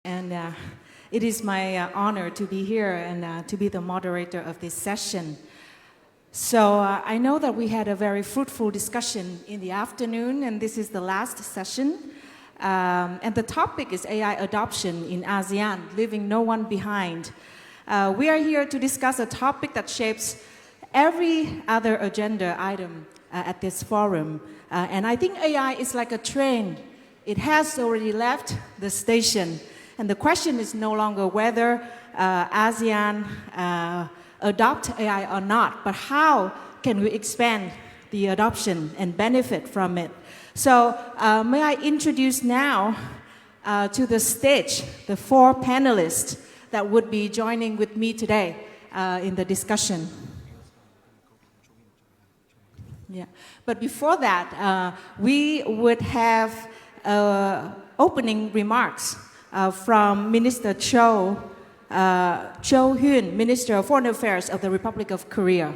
and it is my honor to be here and to be the moderator of this session. So I know that we had a very fruitful discussion in the afternoon, and this is the last session. And the topic is AI adoption in ASEAN, leaving no one behind. We are here to discuss a topic that shapes every other agenda item at this forum. And I think AI is like a train. It has already left the station. And the question is no longer whether ASEAN adopt AI or not, but how can we expand the adoption and benefit from it? So may I introduce now to the stage the four panelists that would be joining with me today in the discussion. Yeah. But before that, we would have opening remarks from Minister Cho Hyun, Minister of Foreign Affairs of the Republic of Korea.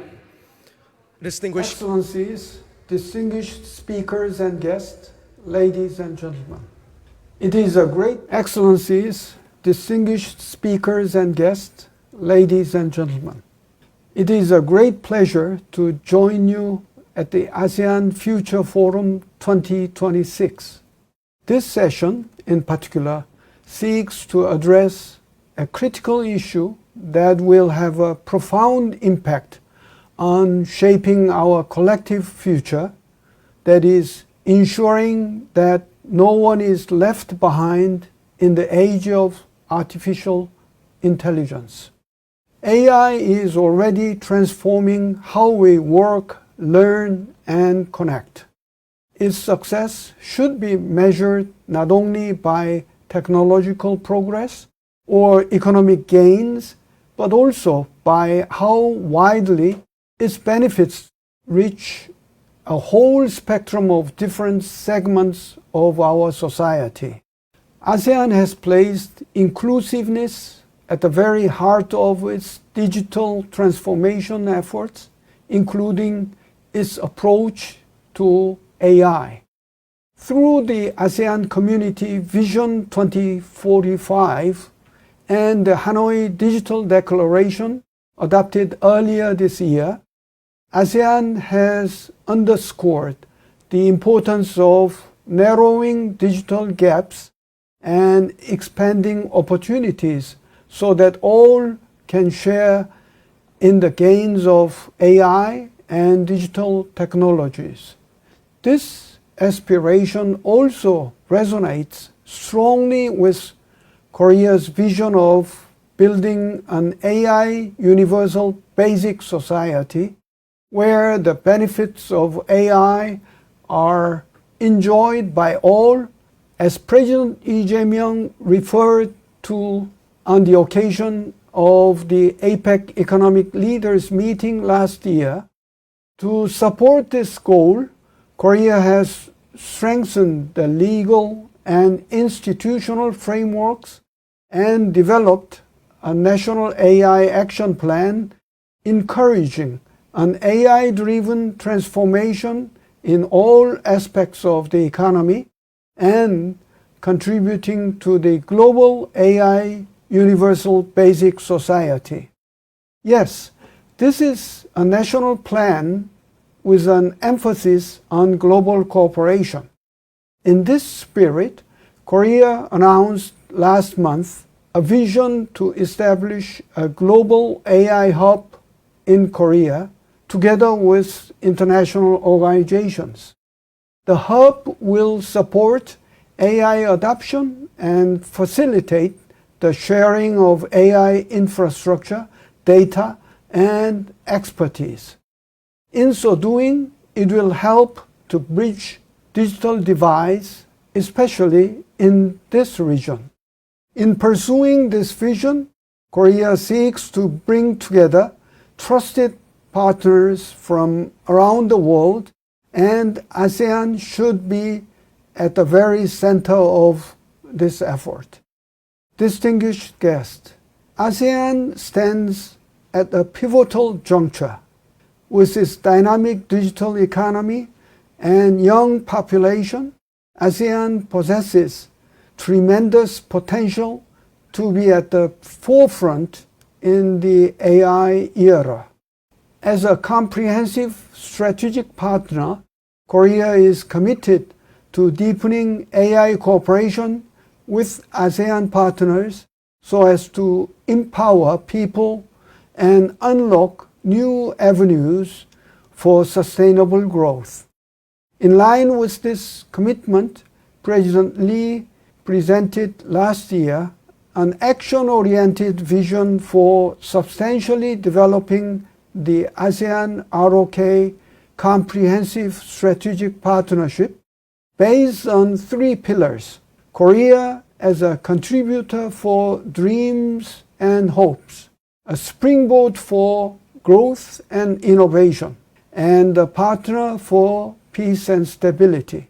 Distinguished Excellencies, distinguished speakers and guests, ladies and gentlemen. It is a great Excellencies, distinguished speakers and guests, ladies and gentlemen. It is a great pleasure to join you at the ASEAN Future Forum 2026. This session, in particular, seeks to address a critical issue that will have a profound impact on shaping our collective future, that is, ensuring that no one is left behind in the age of artificial intelligence. AI is already transforming how we work, learn, and connect. Its success should be measured not only by technological progress or economic gains, but also by how widely its benefits reach a whole spectrum of different segments of our society. ASEAN has placed inclusiveness at the very heart of its digital transformation efforts, including its approach to AI. Through the ASEAN Community Vision 2045 and the Hanoi Digital Declaration adopted earlier this year, ASEAN has underscored the importance of narrowing digital gaps and expanding opportunities so that all can share in the gains of AI and digital technologies. This aspiration also resonates strongly with Korea's vision of building an AI universal basic society where the benefits of AI are enjoyed by all, as President Lee Jae-myung referred to on the occasion of the APEC Economic Leaders Meeting last year. To support this goal, Korea has strengthened the legal and institutional frameworks and developed a national AI action plan encouraging an AI-driven transformation in all aspects of the economy and contributing to the global AI universal basic society. Yes, this is a national plan with an emphasis on global cooperation. In this spirit, Korea announced last month a vision to establish a global AI hub in Korea together with international organizations. The hub will support AI adoption and facilitate the sharing of AI infrastructure, data, and expertise. In so doing, it will help to bridge digital divides, especially in this region. In pursuing this vision, Korea seeks to bring together trusted partners from around the world, and ASEAN should be at the very center of this effort. Distinguished guests, ASEAN stands at a pivotal juncture. With its dynamic digital economy and young population, ASEAN possesses tremendous potential to be at the forefront in the AI era. As a comprehensive strategic partner, Korea is committed to deepening AI cooperation with ASEAN partners so as to empower people and unlock new avenues for sustainable growth. In line with this commitment, President Lee presented last year an action-oriented vision for substantially developing the ASEAN ROK Comprehensive Strategic Partnership based on 3 pillars: Korea as a contributor for dreams and hopes, a springboard for growth and innovation, and a partner for peace and stability.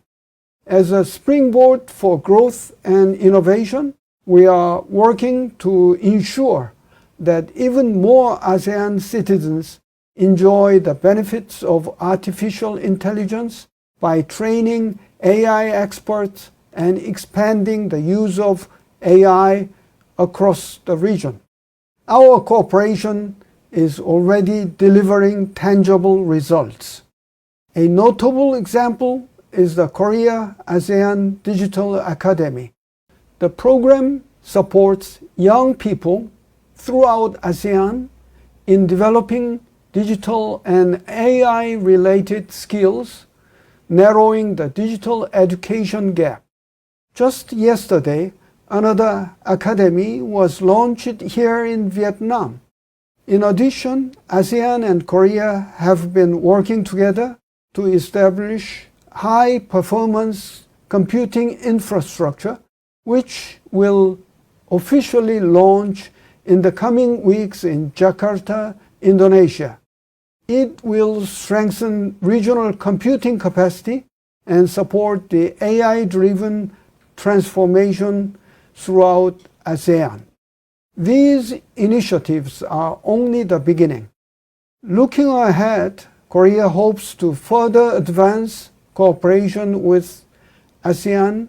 As a springboard for growth and innovation, we are working to ensure that even more ASEAN citizens enjoy the benefits of artificial intelligence by training AI experts and expanding the use of AI across the region. Our cooperation is already delivering tangible results. A notable example is the Korea ASEAN Digital Academy. The program supports young people throughout ASEAN in developing digital and AI-related skills, narrowing the digital education gap. Just yesterday, another academy was launched here in Vietnam. In addition, ASEAN and Korea have been working together to establish high-performance computing infrastructure, which will officially launch in the coming weeks in Jakarta, Indonesia. It will strengthen regional computing capacity and support the AI-driven transformation throughout ASEAN. These initiatives are only the beginning. Looking ahead, Korea hopes to further advance cooperation with ASEAN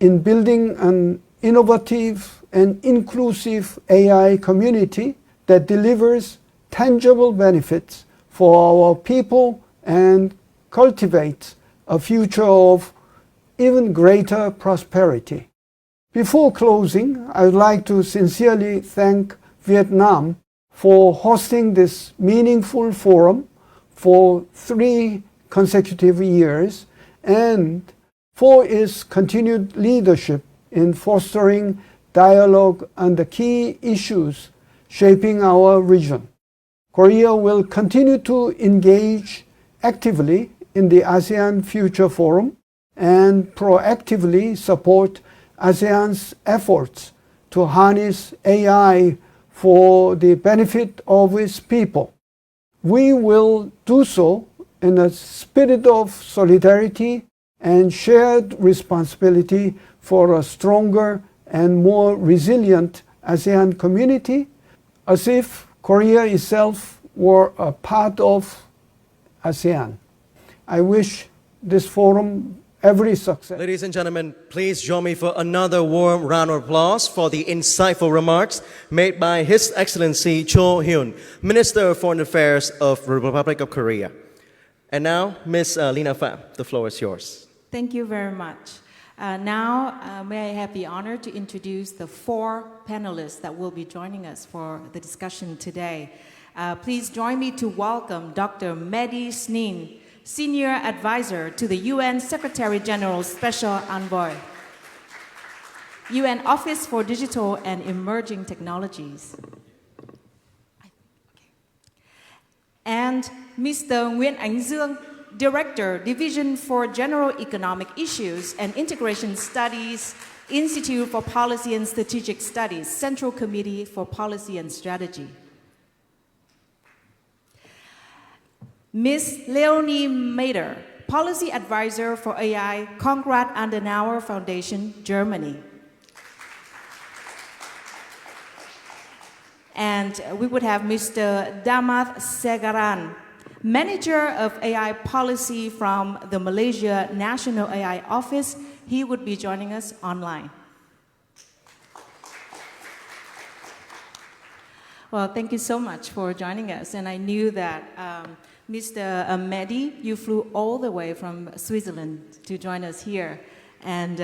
in building an innovative and inclusive AI community that delivers tangible benefits for our people and cultivates a future of even greater prosperity. Before closing, I would like to sincerely thank Vietnam for hosting this meaningful forum for 3 consecutive years and for its continued leadership in fostering dialogue on the key issues shaping our region. Korea will continue to engage actively in the ASEAN Future Forum and proactively support ASEAN's efforts to harness AI for the benefit of its people. We will do so in a spirit of solidarity and shared responsibility for a stronger and more resilient ASEAN community, as if Korea itself were a part of ASEAN. I wish this forum every success. Ladies and gentlemen, please join me for another warm round of applause for the insightful remarks made by His Excellency Cho Hyun, Minister of Foreign Affairs of the Republic of Korea. And now, Ms. Lina Pham, the floor is yours. Thank you very much. Now, may I have the honor to introduce the 4 panelists that will be joining us for the discussion today. Please join me to welcome Dr. Mehdi Snin, Senior Advisor to the UN Secretary General's Special Envoy, UN Office for Digital and Emerging Technologies. And Mr. Nguyễn Ánh Dương, Director, Division for General Economic Issues and Integration Studies, Institute for Policy and Strategic Studies, Central Committee for Policy and Strategy. Ms. Leonie Mader, Policy Advisor for AI, Konrad Adenauer Foundation, Germany. And we would have Mr. Damath Segaran, Manager of AI Policy from the Malaysia National AI Office. He would be joining us online. Well, thank you so much for joining us. And I knew that Mr. Mehdi, you flew all the way from Switzerland to join us here. And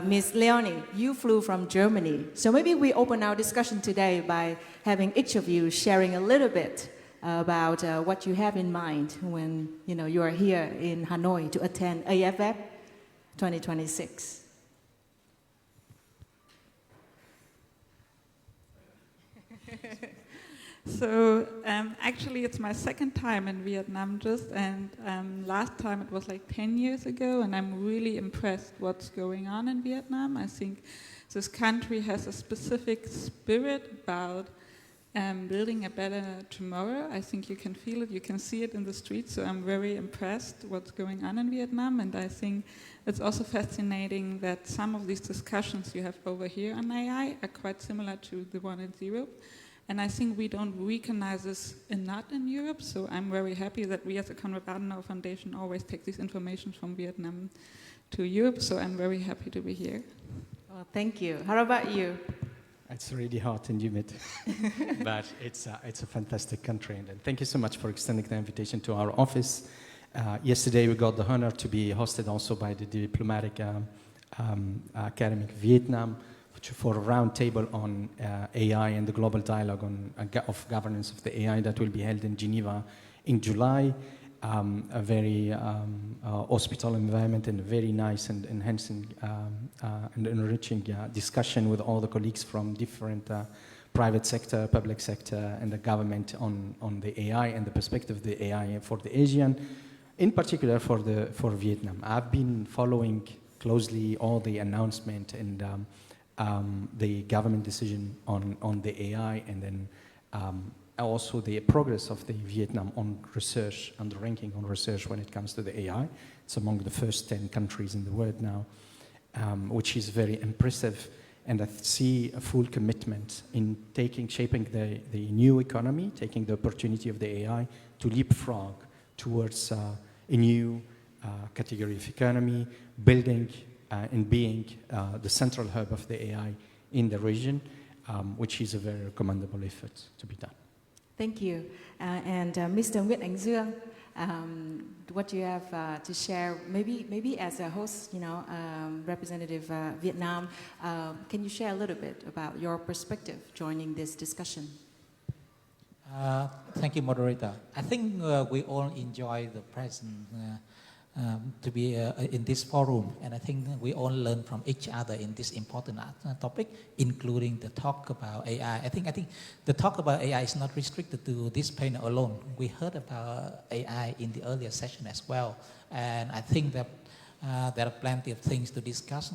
Ms. Leonie, you flew from Germany. So maybe we open our discussion today by having each of you sharing a little bit about what you have in mind when you are here in Hanoi to attend AFF 2026. So actually it's my second time in Vietnam just, and last time it was like 10 years ago, and I'm really impressed what's going on in Vietnam. I think this country has a specific spirit about building a better tomorrow. I think you can feel it, you can see it in the streets, so I'm very impressed what's going on in Vietnam, and I think it's also fascinating that some of these discussions you have over here on AI are quite similar to the one in Europe. And I think we don't recognize this enough in Europe, so I'm very happy that we as a Konrad Adenauer Foundation always take this information from Vietnam to Europe, so I'm very happy to be here. Well, thank you. How about you? It's really hot and humid, but it's a fantastic country. And thank you so much for extending the invitation to our office. Yesterday we got the honor to be hosted also by the Diplomatic Academy of Vietnam, for a roundtable on AI and the global dialogue of governance of the AI that will be held in Geneva in July. A very hospitable environment and a very nice and enhancing and enriching discussion with all the colleagues from different private sector, public sector, and the government on the AI and the perspective of the AI for the Asian, in particular for Vietnam. I've been following closely all the announcement and the government decision on the AI, and then also the progress of the Vietnam on research and the ranking on research when it comes to the AI. It's among the first 10 countries in the world now, which is very impressive. And I see a full commitment in shaping the new economy, taking the opportunity of the AI to leapfrog towards a new category of economy, building and being the central hub of the AI in the region, which is a very commendable effort to be done. Thank you. And Mr. Nguyễn Ánh Dương, what do you have to share? Maybe as a host, representative Vietnam, can you share a little bit about your perspective joining this discussion? Thank you, moderator. I think we all enjoy the present to be in this forum, and I think we all learn from each other in this important topic, including the talk about AI. I think the talk about AI is not restricted to this panel alone. We heard about AI in the earlier session as well, and I think that there are plenty of things to discuss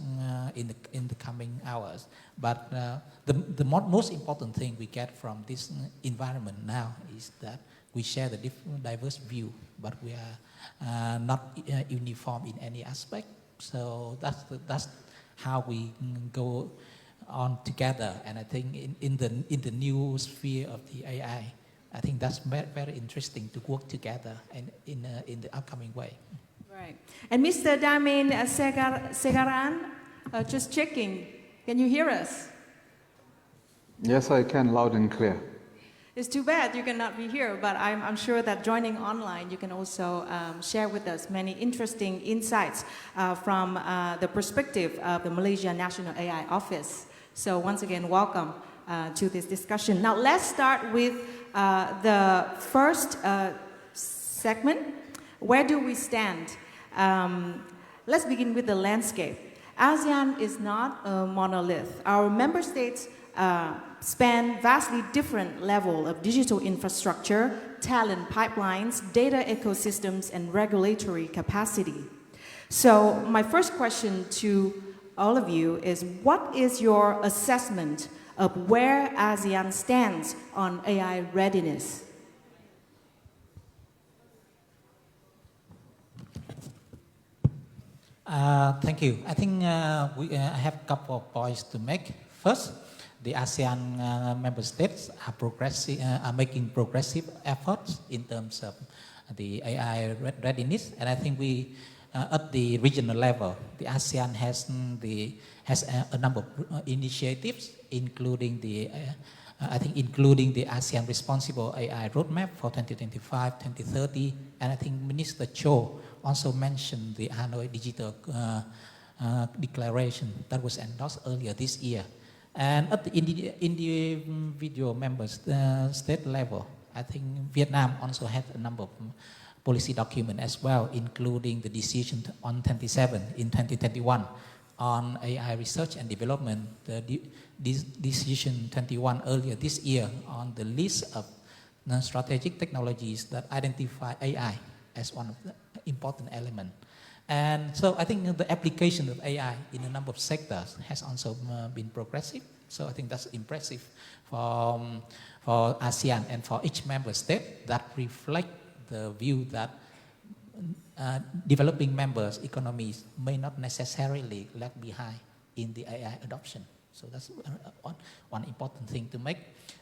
in the coming hours. But the most important thing we get from this environment now is that we share the diverse view, but we are not uniform in any aspect. So that's how we go on together. And I think in the new sphere of the AI, I think that's very, very interesting to work together and in the upcoming way. Right. And Mr. Damin Segaran, just checking, can you hear us? Yes, I can, loud and clear. It's too bad you cannot be here, but I'm sure that joining online, you can also share with us many interesting insights from the perspective of the Malaysia National AI Office. So once again, welcome to this discussion. Now let's start with the first segment. Where do we stand? Let's begin with the landscape. ASEAN is not a monolith. Our member states span vastly different level of digital infrastructure, talent pipelines, data ecosystems, and regulatory capacity. So my first question to all of you is, what is your assessment of where ASEAN stands on AI readiness? Thank you. I think I have a couple of points to make. First, the ASEAN member states are making progressive efforts in terms of the AI readiness, and I think we, at the regional level, the ASEAN has a number of initiatives, including the I think including the ASEAN Responsible AI Roadmap for 2025-2030, and I think Minister Cho also mentioned the Hanoi Digital Declaration that was endorsed earlier this year. And at the individual member state level, I think Vietnam also had a number of policy documents as well, including the decision on 27 in 2021 on AI research and development, the decision 21 earlier this year on the list of strategic technologies that identify AI as one of the important elements. And so I think the application of AI in a number of sectors has also been progressive. So I think that's impressive for ASEAN and for each member state that reflect the view that developing members' economies may not necessarily lag behind in the AI adoption. So that's one important thing to make.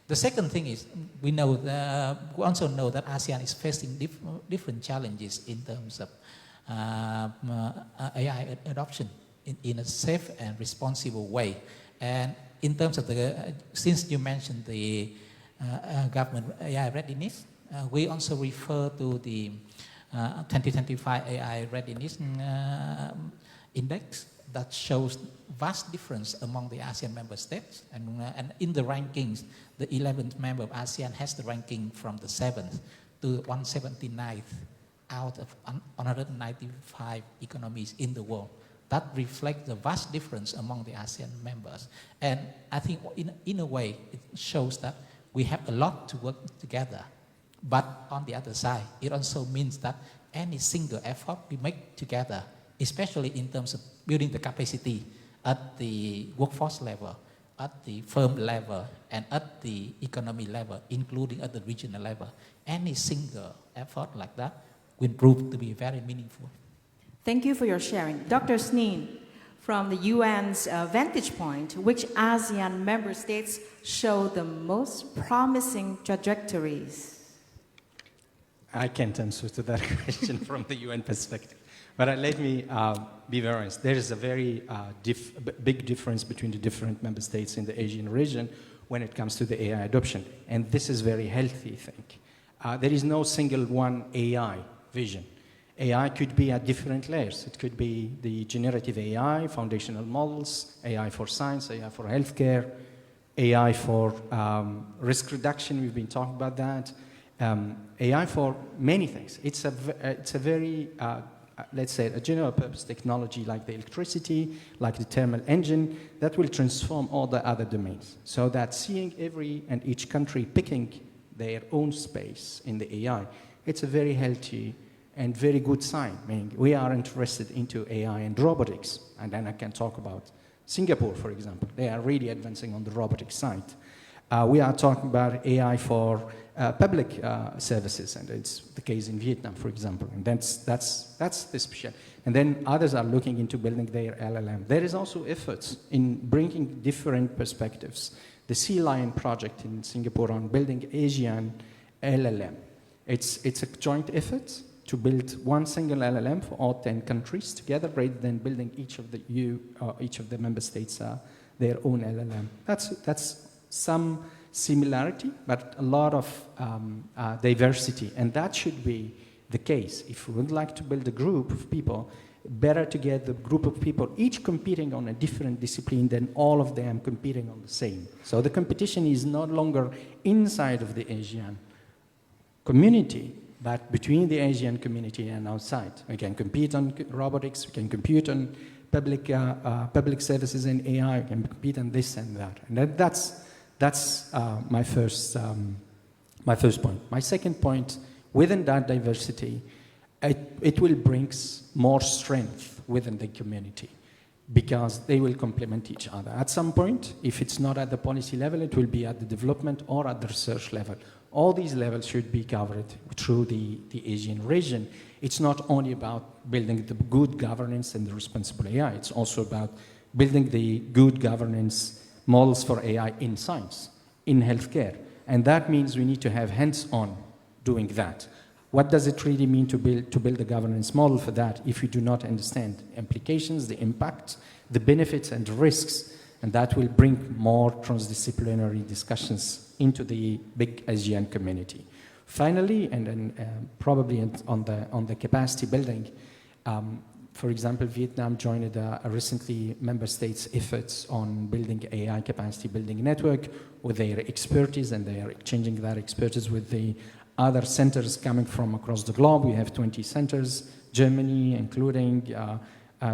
The second thing is we also know that ASEAN is facing different challenges in terms of AI adoption in a safe and responsible way. And in terms of since you mentioned the government AI readiness, we also refer to the 2025 AI readiness index that shows vast difference among the ASEAN member states. And in the rankings, the 11th member of ASEAN has the ranking from the 7th to 179th out of 195 economies in the world. That reflects the vast difference among the ASEAN members. And I think in a way, it shows that we have a lot to work together. But on the other side, it also means that any single effort we make together, especially in terms of building the capacity at the workforce level, at the firm level, and at the economy level, including at the regional level, any single effort like that will prove to be very meaningful. Thank you for your sharing. Dr. Sneen, from the UN's vantage point, which ASEAN member states show the most promising trajectories? I can't answer to that question from the UN perspective. But let me be very honest. There is a very big difference between the different member states in the Asian region when it comes to the AI adoption. And this is very healthy, I think. There is no single one AI vision. AI could be at different layers. It could be the generative AI, foundational models, AI for science, AI for healthcare, AI for risk reduction. We've been talking about that. AI for many things. It's a very, let's say, a general purpose technology like the electricity, like the thermal engine, that will transform all the other domains. So that seeing every and each country picking their own space in the AI, it's a very healthy and very good sign. Meaning we are interested into AI and robotics. And then I can talk about Singapore, for example. They are really advancing on the robotics side. We are talking about AI for public services, and it's the case in Vietnam, for example. And that's the special. And then others are looking into building their LLM. There is also efforts in bringing different perspectives. The Sea Lion project in Singapore on building Asian LLM. It's a joint effort to build one single LLM for all 10 countries together, rather than building each of the member states their own LLM. That's some similarity, but a lot of diversity, and that should be the case. If we would like to build a group of people, better to get the group of people each competing on a different discipline than all of them competing on the same. So the competition is no longer inside of the Asian community, but between the Asian community and outside. We can compete on robotics, we can compete on public services and AI, we can compete on this and that. And that's my first point. My second point, within that diversity, it will bring more strength within the community because they will complement each other. At some point, if it's not at the policy level, it will be at the development or at the research level. All these levels should be covered through the Asian region. It's not only about building the good governance and the responsible AI, it's also about building the good governance models for AI in science, in healthcare. And that means we need to have hands-on doing that. What does it really mean to build a governance model for that if you do not understand implications, the impact, the benefits and risks And that will bring more transdisciplinary discussions into the big ASEAN community. Finally, and then probably on the capacity building, for example, Vietnam joined a recently member states' efforts on building AI capacity building network with their expertise, and they are exchanging that expertise with the other centers coming from across the globe. We have 20 centers, Germany, including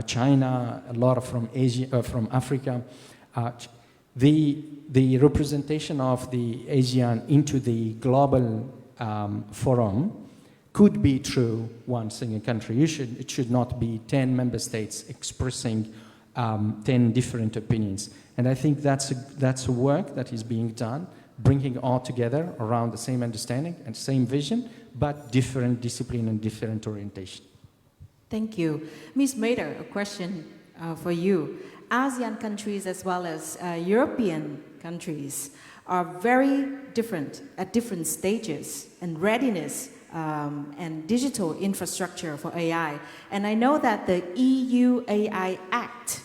China, a lot from Asia, from Africa. The representation of the ASEAN into the global forum could be through one single country. It should not be 10 member states expressing 10 different opinions. And I think that's a work that is being done, bringing all together around the same understanding and same vision, but different discipline and different orientation. Thank you. Ms. Mader, a question for you. ASEAN countries as well as European countries are very different at different stages and readiness and digital infrastructure for AI. And I know that the EU AI Act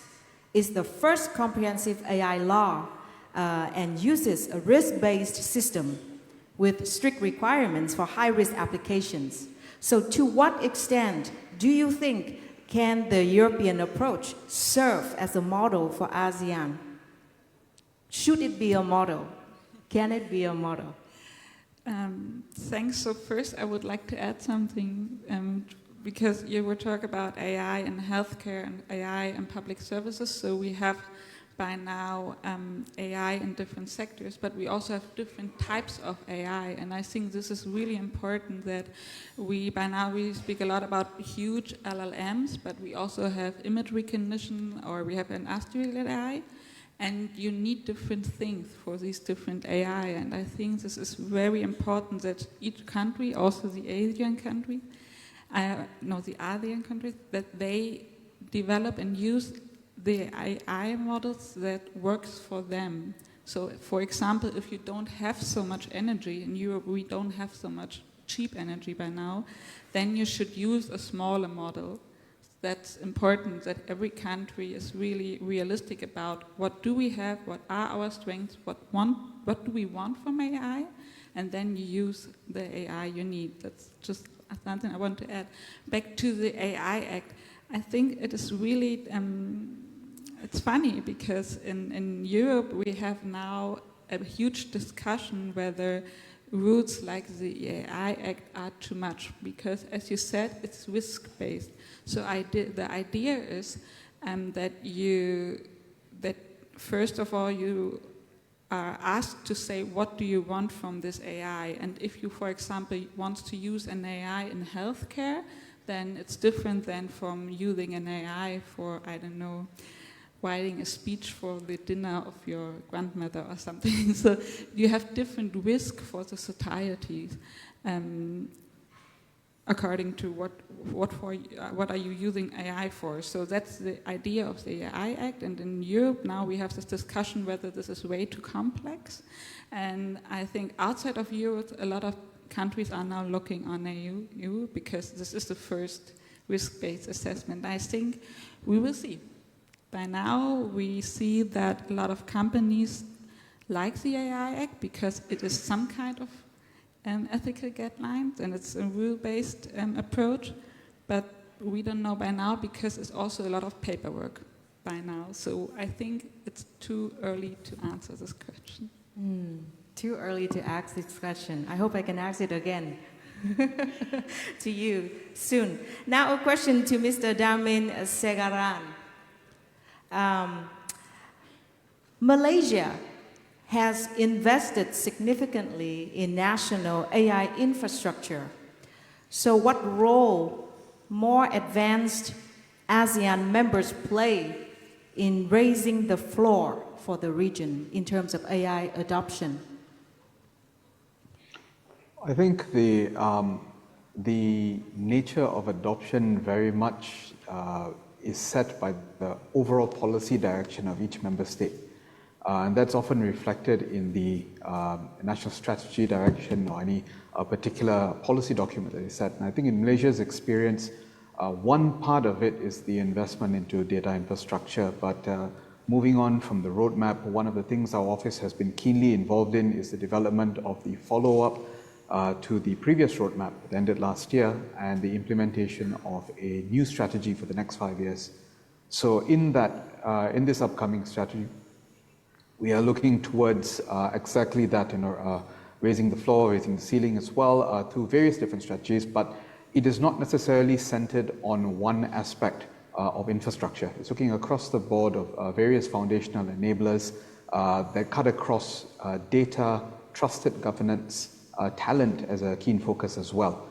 is the first comprehensive AI law and uses a risk-based system with strict requirements for high-risk applications. So to what extent do you think can the European approach serve as a model for ASEAN? Should it be a model? Can it be a model? Thanks. So first I would like to add something because you were talking about AI in healthcare and AI in public services. So we have by now AI in different sectors, but we also have different types of AI. And I think this is really important that by now we speak a lot about huge LLMs, but we also have image recognition, or we have an industrial AI. And you need different things for these different AI. And I think this is very important that each country, also the ASEAN countries, that they develop and use the AI models that works for them. So, for example, if you don't have so much energy, in Europe we don't have so much cheap energy by now, then you should use a smaller model. That's important, that every country is really realistic about what do we have, what are our strengths, what do we want from AI, and then you use the AI you need. That's just something I want to add. Back to the AI Act, I think it is really, it's funny because in Europe we have now a huge discussion whether rules like the AI Act are too much, because as you said, it's risk-based. So the idea is that first of all you are asked to say what do you want from this AI, and if you, for example, want to use an AI in healthcare, then it's different than from using an AI for, I don't know, writing a speech for the dinner of your grandmother or something. So you have different risk for the societies according to what are you using AI for. So that's the idea of the AI Act. And in Europe now we have this discussion whether this is way too complex. And I think outside of Europe a lot of countries are now looking on EU because this is the first risk-based assessment. I think we will see. By now, we see that a lot of companies like the AI Act because it is some kind of ethical guidelines and it's a rule-based approach, but we don't know by now because it's also a lot of paperwork by now. So I think it's too early to answer this question. Too early to ask this question. I hope I can ask it again to you soon. Now a question to Mr. Darmin Segaran. Malaysia has invested significantly in national AI infrastructure. So what role more advanced ASEAN members play in raising the floor for the region in terms of AI adoption? I think the nature of adoption very much is set by the overall policy direction of each member state. And that's often reflected in the national strategy direction or any particular policy document that is set. And I think in Malaysia's experience, one part of it is the investment into data infrastructure, but Moving on from the roadmap, one of the things our office has been keenly involved in is the development of the follow-up to the previous roadmap that ended last year and the implementation of a new strategy for the next 5 years. So in this upcoming strategy, we are looking towards exactly that, raising the floor, raising the ceiling as well, through various different strategies, but it is not necessarily centered on one aspect of infrastructure. It's looking across the board of various foundational enablers that cut across data, trusted governance, talent as a keen focus as well.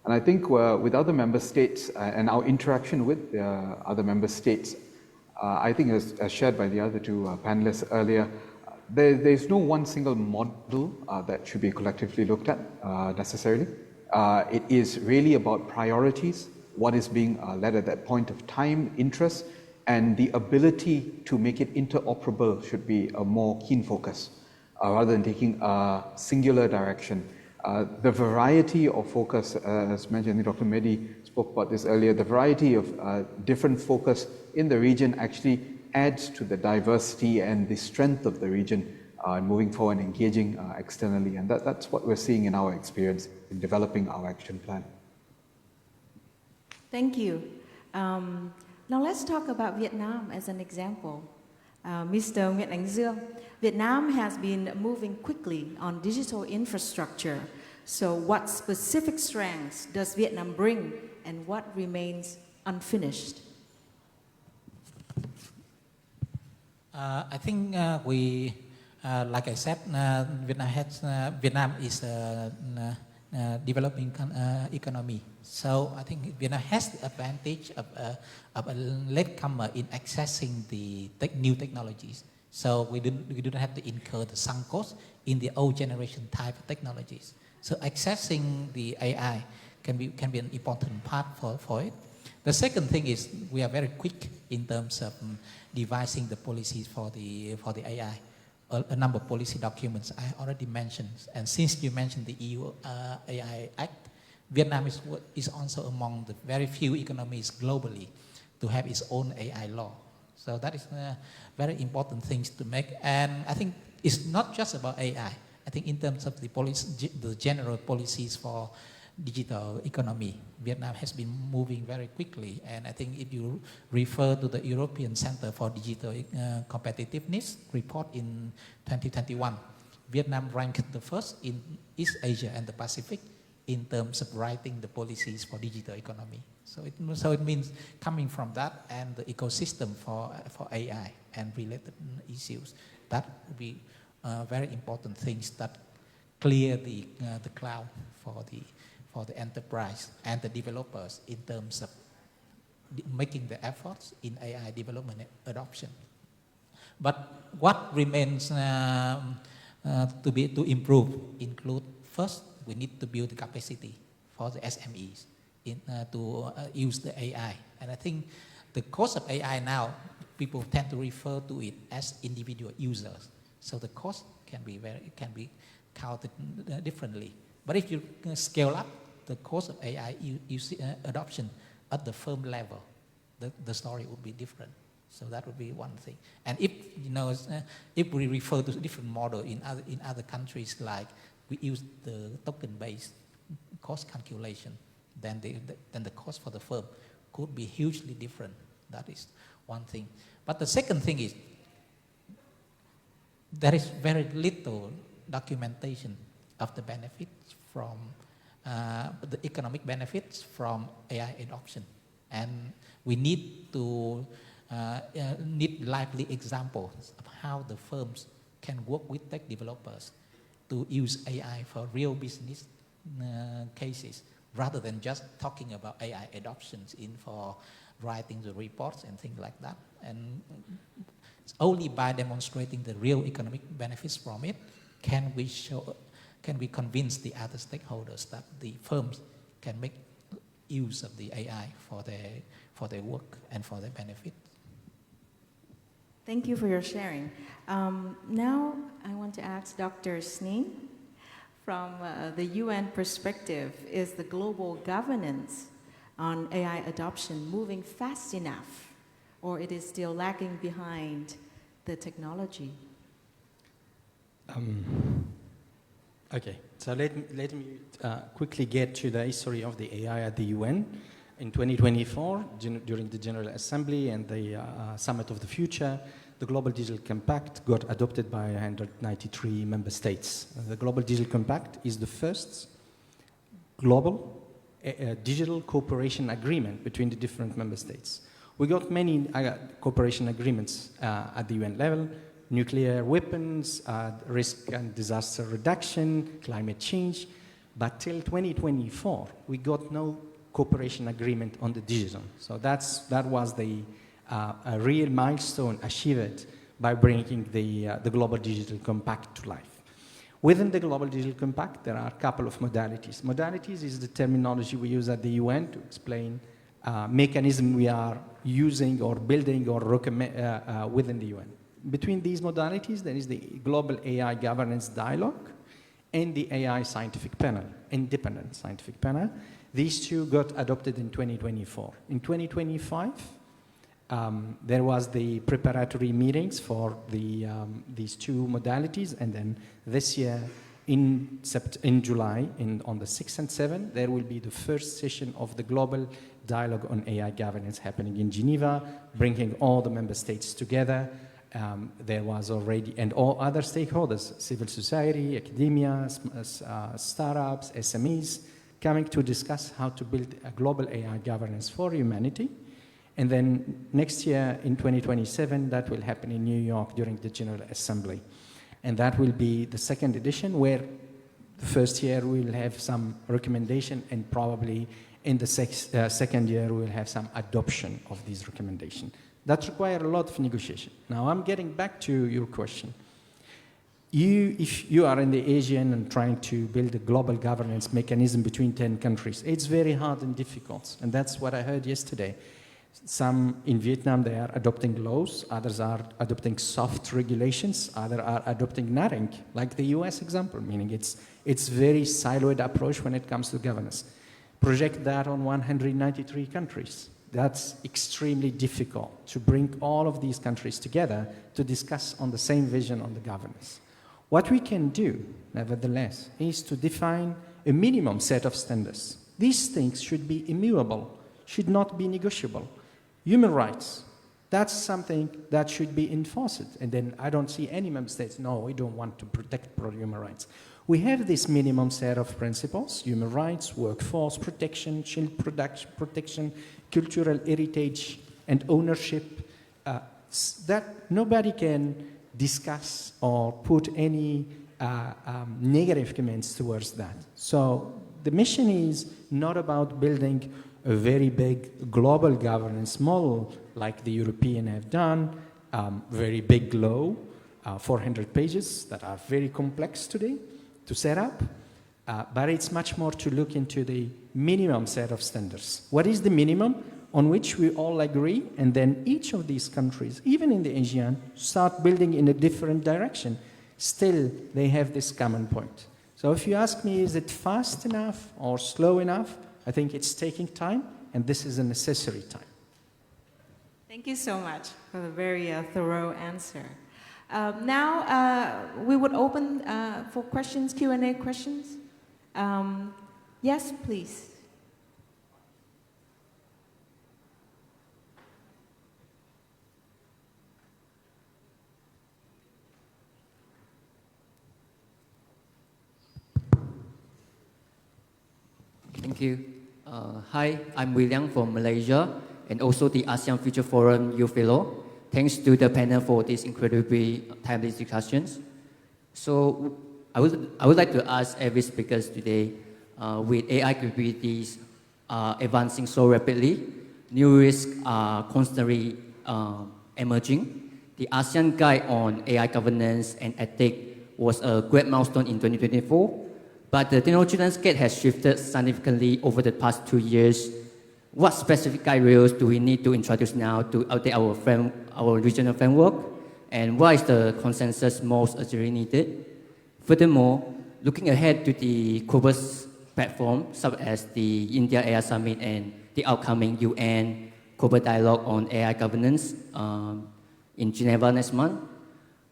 And I think with other member states and our interaction with other member states, I think as shared by the other two panelists earlier, there's no one single model that should be collectively looked at necessarily. It is really about priorities, what is being led at that point of time, interest, and the ability to make it interoperable should be a more keen focus rather than taking a singular direction. The variety of focus, as mentioned, Dr. Mehdi spoke about this earlier, the variety of different focus in the region actually adds to the diversity and the strength of the region moving forward and engaging externally. And that's what we're seeing in our experience in developing our action plan. Thank you. Now let's talk about Vietnam as an example. Mr. Nguyễn Ánh Dương, Vietnam has been moving quickly on digital infrastructure. So what specific strengths does Vietnam bring and what remains unfinished? I think like I said, Vietnam is a developing economy. So I think Vietnam has the advantage of a latecomer in accessing the new technologies. So we don't have to incur the sunk cost in the old generation type of technologies. So accessing the AI can be an important part for it. The second thing is we are very quick in terms of devising the policies for the AI. A number of policy documents I already mentioned. And since you mentioned the EU AI Act, Vietnam is also among the very few economies globally to have its own AI law. So that is very important things to make. And I think it's not just about AI. I think in terms of the general policies for digital economy, Vietnam has been moving very quickly. And I think if you refer to the European Center for Digital Competitiveness report in 2021, Vietnam ranked the first in East Asia and the Pacific in terms of writing the policies for digital economy. So it means coming from that and the ecosystem for AI and related issues, that would be very important things that clear the cloud for the enterprise and the developers in terms of making the efforts in AI development and adoption. But what remains to improve include, first, we need to build the capacity for the SMEs to use the AI. And I think the cost of AI now, people tend to refer to it as individual users. So the cost can be counted differently. But if you scale up the cost of AI adoption at the firm level, the story would be different. So that would be one thing. And if we refer to a different model in other countries, like we use the token-based cost calculation, then the cost for the firm could be hugely different. That is one thing. But the second thing is there is very little documentation of the benefits from the economic benefits from AI adoption, and we need lively examples of how the firms can work with tech developers to use AI for real business cases, rather than just talking about AI adoptions for writing the reports and things like that. And it's only by demonstrating the real economic benefits from it can we convince the other stakeholders that the firms can make use of the AI for their work and for their benefit. Thank you for your sharing. Now I want to ask Dr. Sneem, from the UN perspective, is the global governance on AI adoption moving fast enough, or it is still lagging behind the technology? Okay, so let me quickly get to the history of the AI at the UN. In 2024, during the General Assembly and the Summit of the Future, the Global Digital Compact got adopted by 193 member states. The Global Digital Compact is the first global digital cooperation agreement between the different member states. We got many cooperation agreements at the UN level: nuclear weapons, risk and disaster reduction, climate change. But till 2024, we got no cooperation agreement on the digital. So that was a real milestone achieved by bringing the Global Digital Compact to life. Within the Global Digital Compact, there are a couple of modalities. Modalities is the terminology we use at the UN to explain mechanism we are using or building or within the UN. Between these modalities, there is the Global AI Governance Dialogue and the AI Scientific Panel, Independent Scientific Panel. These two got adopted in 2024. In 2025, there was the preparatory meetings for these two modalities, and then this year, in July, on the 6th and 7th, there will be the first session of the Global Dialogue on AI Governance happening in Geneva, bringing all the member states together. There was already, and all other stakeholders, civil society, academia, startups, SMEs, coming to discuss how to build a global AI governance for humanity. And then next year, in 2027, that will happen in New York during the General Assembly. And that will be the second edition, where the first year we will have some recommendation, and probably in the second year we will have some adoption of these recommendations. That requires a lot of negotiation. Now I'm getting back to your question. If you are in the Asean and trying to build a global governance mechanism between 10 countries, it's very hard and difficult. And that's what I heard yesterday. Some in Vietnam, they are adopting laws, others are adopting soft regulations, others are adopting nothing, like the US example, meaning it's very siloed approach when it comes to governance. Project that on 193 countries. That's extremely difficult to bring all of these countries together to discuss on the same vision on the governance. What we can do, nevertheless, is to define a minimum set of standards. These things should be immutable, should not be negotiable. Human rights, that's something that should be enforced. And then I don't see any member states, no, we don't want to protect human rights. We have this minimum set of principles: human rights, workforce protection, child protection, cultural heritage, and ownership, that nobody can discuss or put any negative comments towards that. So the mission is not about building a very big global governance model like the European have done, very big law, 400 pages that are very complex today to set up, but it's much more to look into the minimum set of standards. What is the minimum on which we all agree, and then each of these countries, even in the ASEAN, start building in a different direction. Still, they have this common point. So if you ask me, is it fast enough or slow enough? I think it's taking time, and this is a necessary time. Thank you so much for the very thorough answer. Now we would open for questions, Q&A questions. Yes, please. Thank you. Hi, I'm William from Malaysia, and also the ASEAN Future Forum Youth Fellow. Thanks to the panel for these incredibly timely discussions. So I would like to ask every speaker today, with AI capabilities advancing so rapidly, new risks are constantly emerging. The ASEAN Guide on AI Governance and Ethics was a great milestone in 2024. But the technology landscape has shifted significantly over the past 2 years. What specific guide rails do we need to introduce now to update our regional framework? And what is the consensus most urgently needed? Furthermore, looking ahead to the global platform, such as the India AI Summit and the upcoming UN Global Dialogue on AI Governance, in Geneva next month.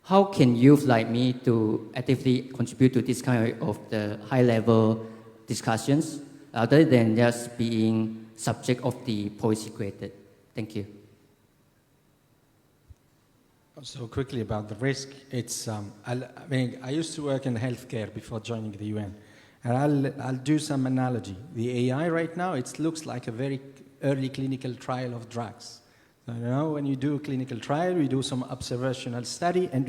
How can youth like me to actively contribute to this kind of the high-level discussions, other than just being subject of the policy created? Thank you. So quickly about the risk, it's, I used to work in healthcare before joining the UN. And I'll do some analogy. The AI right now, it looks like a very early clinical trial of drugs. So, when you do a clinical trial, we do some observational study, and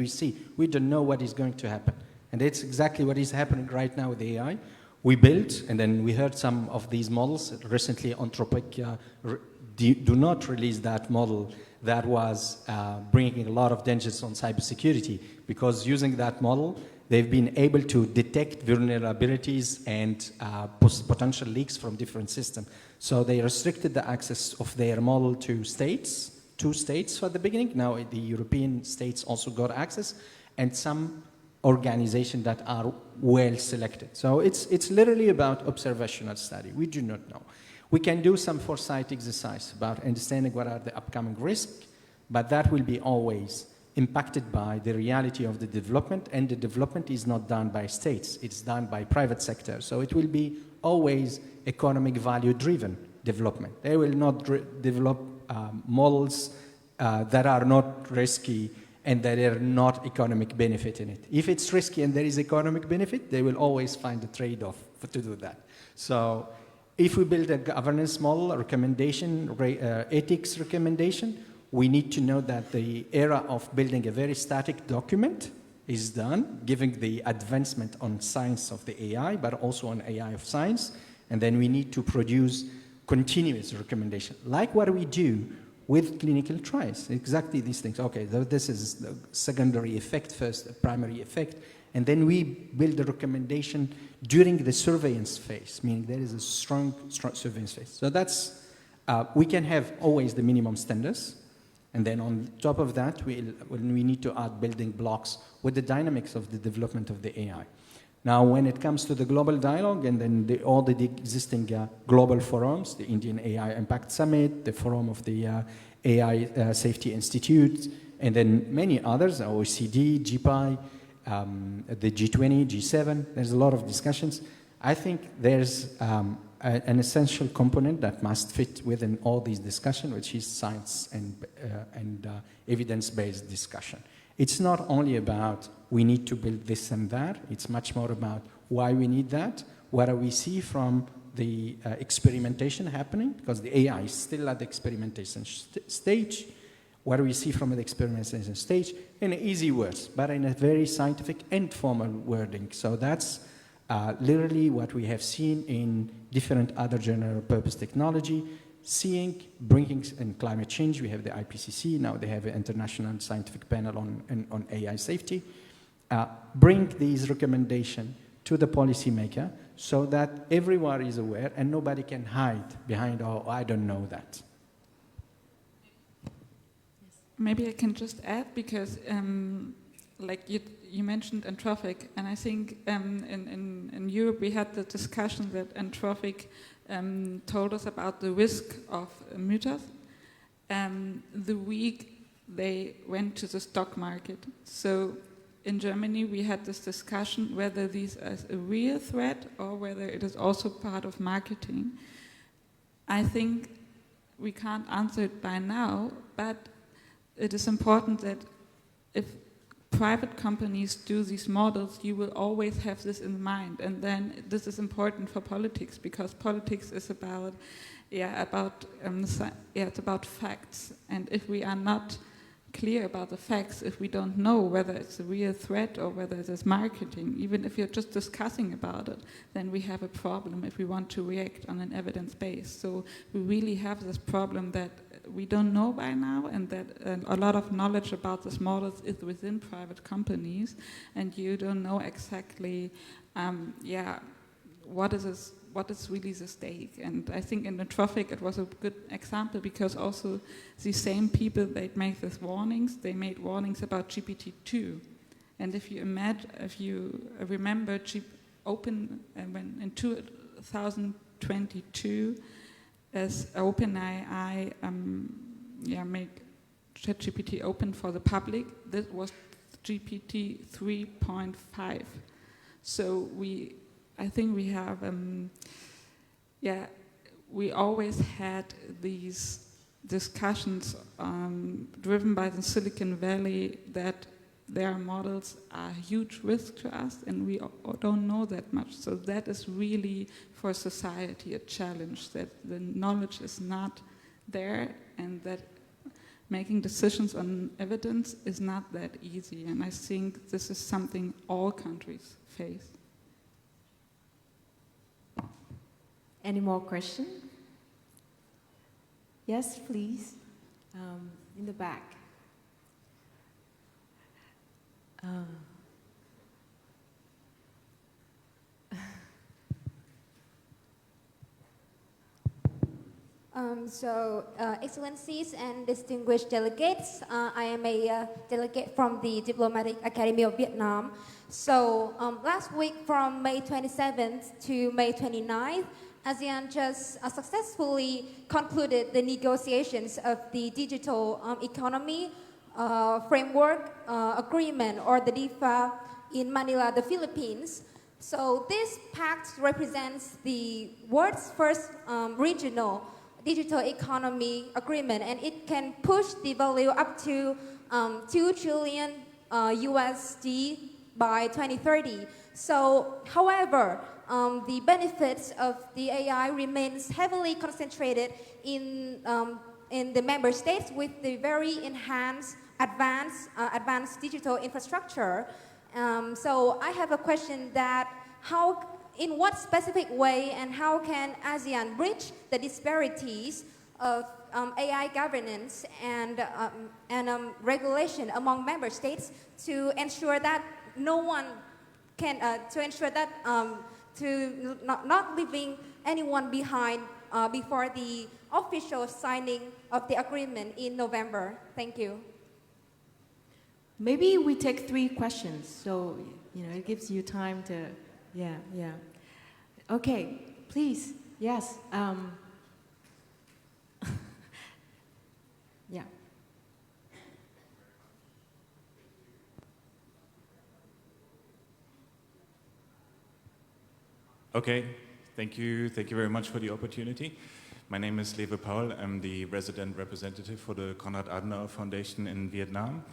we don't know what is going to happen. And that's exactly what is happening right now with AI. We built, and then we heard some of these models. Recently, Anthropic do not release that model that was bringing a lot of dangers on cybersecurity, because using that model, they've been able to detect vulnerabilities and potential leaks from different systems. So they restricted the access of their model to two states for the beginning. Now the European states also got access, and some organizations that are well selected. So it's literally about observational study. We do not know. We can do some foresight exercise about understanding what are the upcoming risks, but that will be always impacted by the reality of the development, and the development is not done by states, it's done by private sector. So it will be always economic value driven development. They will not develop models that are not risky and that are not economic benefit in it. If it's risky and there is economic benefit, they will always find a trade-off to do that. So if we build a governance model, a recommendation, ethics recommendation, we need to know that the era of building a very static document is done, giving the advancement on science of the AI, but also on AI of science. And then we need to produce continuous recommendation, like what we do with clinical trials, exactly these things. Okay, so this is the secondary effect first, the primary effect, and then we build the recommendation during the surveillance phase, meaning there is a strong surveillance phase. So that's, we can have always the minimum standards, and then on top of that, we need to add building blocks with the dynamics of the development of the AI. Now, when it comes to the global dialogue, and then all the existing global forums, the Indian AI Impact Summit, the forum of the AI Safety Institute, and then many others, OECD, GPI, the G20, G7, there's a lot of discussions. I think there's an essential component that must fit within all these discussions, which is science and evidence-based discussion. It's not only about we need to build this and that, it's much more about why we need that, what do we see from the experimentation happening, because the AI is still at the experimentation stage. What do we see from the experimentation stage? In easy words, but in a very scientific and formal wording. So that's literally what we have seen in different other general purpose technology, bringing in climate change. We have the IPCC, now they have an international scientific panel on AI safety. Bring these recommendations to the policymaker so that everyone is aware and nobody can hide behind, oh, I don't know that. Maybe I can just add, because like you mentioned Anthropic, and I think in Europe we had the discussion that Anthropic told us about the risk of mutas. The week they went to the stock market. So in Germany we had this discussion whether these are a real threat or whether it is also part of marketing. I think we can't answer it by now, but it is important that if private companies do these models, you will always have this in mind. And then this is important for politics, because politics is about, it's about facts. And if we are not clear about the facts, if we don't know whether it's a real threat or whether it is marketing, even if you're just discussing about it, then we have a problem if we want to react on an evidence base. So we really have this problem that we don't know by now, and that a lot of knowledge about these models is within private companies, and you don't know exactly, what is really the stake. And I think in the Anthropic it was a good example, because also the same people that make these warnings, they made warnings about GPT-2. And if you remember, when in 2022, as OpenAI ChatGPT open for the public. That was GPT 3.5. So I think we have, we always had these discussions driven by the Silicon Valley that their models are a huge risk to us, and we don't know that much. So that is really for society a challenge, that the knowledge is not there, and that making decisions on evidence is not that easy. And I think this is something all countries face. Any more questions? Yes, please. In the back. Excellencies and distinguished delegates, I am a delegate from the Diplomatic Academy of Vietnam. So last week from May 27th to May 29th, ASEAN just successfully concluded the negotiations of the Digital Economy Framework Agreement, or the DIFA, in Manila, the Philippines. So this pact represents the world's first regional digital economy agreement, and it can push the value up to 2 trillion USD by 2030. So, however, the benefits of the AI remains heavily concentrated in the member states with the very enhanced, advanced digital infrastructure. So I have a question that in what specific way and how can ASEAN bridge the disparities of AI governance and regulation among member states to ensure that no one can, not leaving anyone behind before the official signing of the agreement in November? Thank you. Maybe we take 3 questions, so it gives you time to, yeah. Okay, please, yes. Yeah. Okay, thank you very much for the opportunity. My name is Lewe Paul. I'm the resident representative for the Konrad Adenauer Foundation in Vietnam.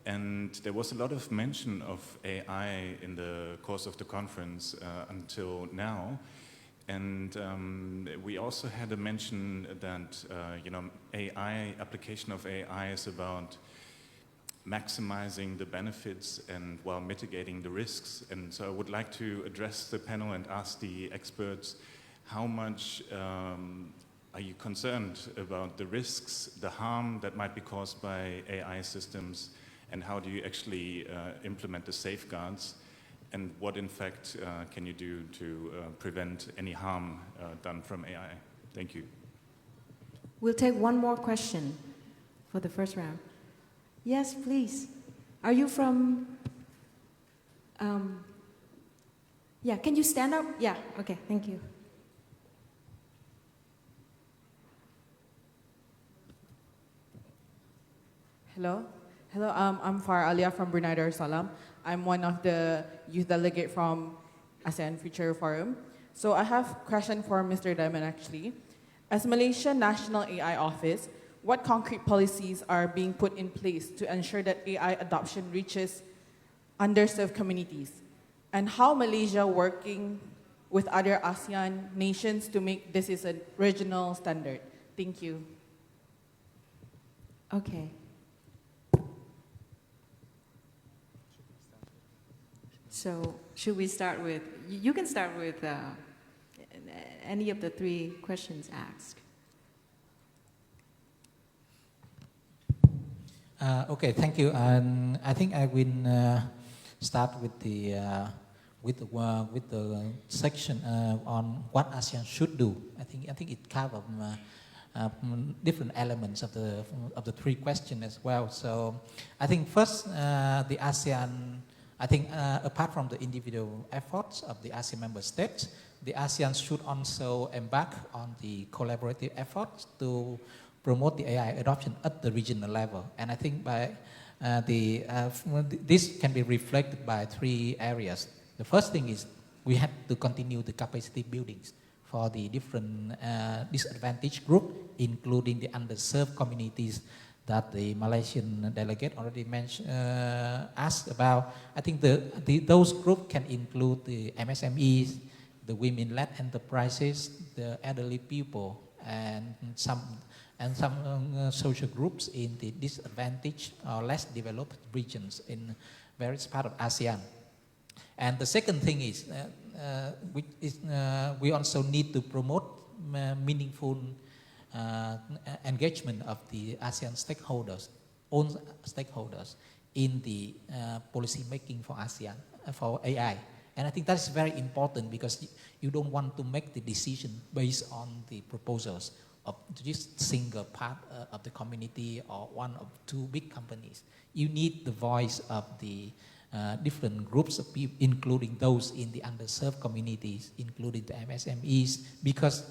And there was a lot of mention of AI in the course of the conference until now. And we also had a mention that application of AI is about maximizing the benefits and while mitigating the risks. And so I would like to address the panel and ask the experts, how much are you concerned about the risks, the harm that might be caused by AI systems, and how do you actually implement the safeguards, and what in fact can you do to prevent any harm done from AI? Thank you. We'll take one more question for the first round. Yes, please. Are you from, yeah, can you stand up? Yeah, okay, thank you. Hello. Hello, I'm Farah Alia from Brunei Darussalam. I'm one of the youth delegate from ASEAN Future Forum. So I have a question for Mr. Diamond actually. As Malaysia National AI Office, what concrete policies are being put in place to ensure that AI adoption reaches underserved communities? And how Malaysia working with other ASEAN nations to make this is a regional standard? Thank you. Okay. So should we start with, you can start with any of the 3 questions asked. Okay, thank you. And I think I will start with the section on what ASEAN should do. I think it covers different elements of the 3 questions as well. So I think first the ASEAN. I think apart from the individual efforts of the ASEAN member states, the ASEAN should also embark on the collaborative efforts to promote the AI adoption at the regional level. And I think by this can be reflected by 3 areas. The first thing is we have to continue the capacity buildings for the different disadvantaged group, including the underserved communities that the Malaysian delegate already mentioned, asked about. I think those groups can include the MSMEs, the women-led enterprises, the elderly people, and some social groups in the disadvantaged or less developed regions in various parts of ASEAN. And the second thing is, we also need to promote meaningful engagement of the ASEAN stakeholders, own stakeholders, in the policy making for ASEAN, for AI. And I think that's very important because you don't want to make the decision based on the proposals of just single part of the community or one or 2 big companies. You need the voice of the different groups of people, including those in the underserved communities, including the MSMEs, because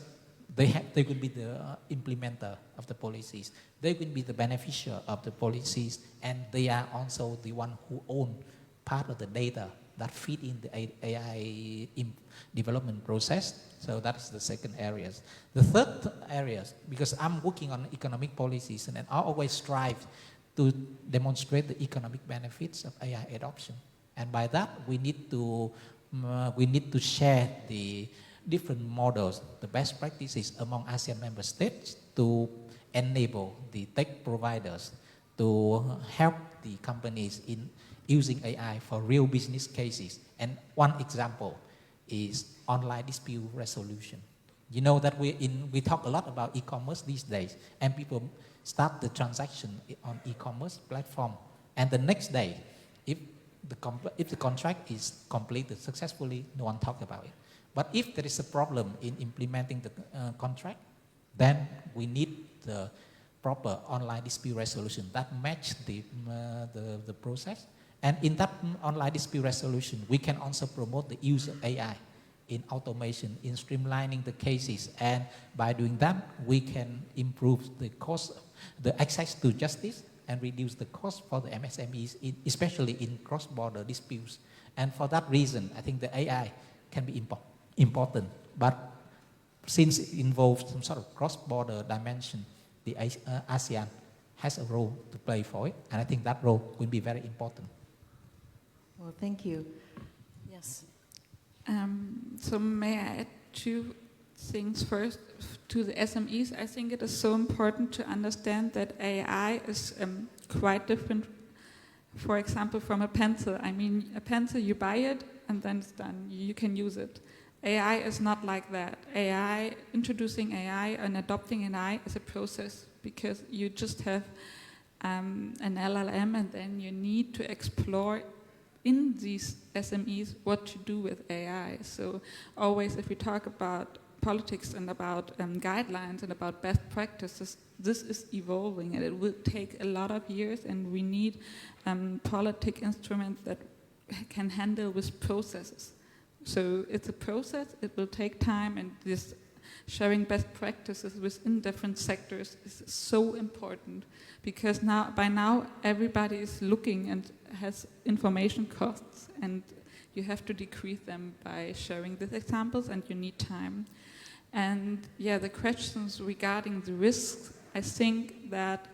they could be the implementer of the policies. They could be the beneficiary of the policies, and they are also the one who own part of the data that feed in the AI development process. So that's the second area. The third area, because I'm working on economic policies, and I always strive to demonstrate the economic benefits of AI adoption. And by that, we need to share the different models, the best practices among ASEAN member states to enable the tech providers to help the companies in using AI for real business cases. And one example is online dispute resolution. You know that we talk a lot about e-commerce these days, and people start the transaction on e-commerce platform, and the next day, if the contract is completed successfully, no one talk about it. But if there is a problem in implementing the contract, then we need the proper online dispute resolution that match the process. And in that online dispute resolution, we can also promote the use of AI in automation, in streamlining the cases. And by doing that, we can improve the cost, the access to justice, and reduce the cost for the MSMEs, especially in cross-border disputes. And for that reason, I think the AI can be important. But since it involves some sort of cross-border dimension, the ASEAN has a role to play for it. And I think that role will be very important. Well, thank you. Yes. So may I add 2 things first to the SMEs? I think it is so important to understand that AI is quite different, for example, from a pencil. I mean, a pencil, you buy it and then it's done. You can use it. AI is not like that. Introducing AI and adopting AI is a process, because you just have an LLM and then you need to explore in these SMEs what to do with AI. So always, if we talk about politics and about guidelines and about best practices, this is evolving and it will take a lot of years, and we need politic instruments that can handle with processes. So it's a process, it will take time, and this sharing best practices within different sectors is so important, because by now everybody is looking and has information costs, and you have to decrease them by sharing these examples, and you need time. And yeah, the questions regarding the risks, I think that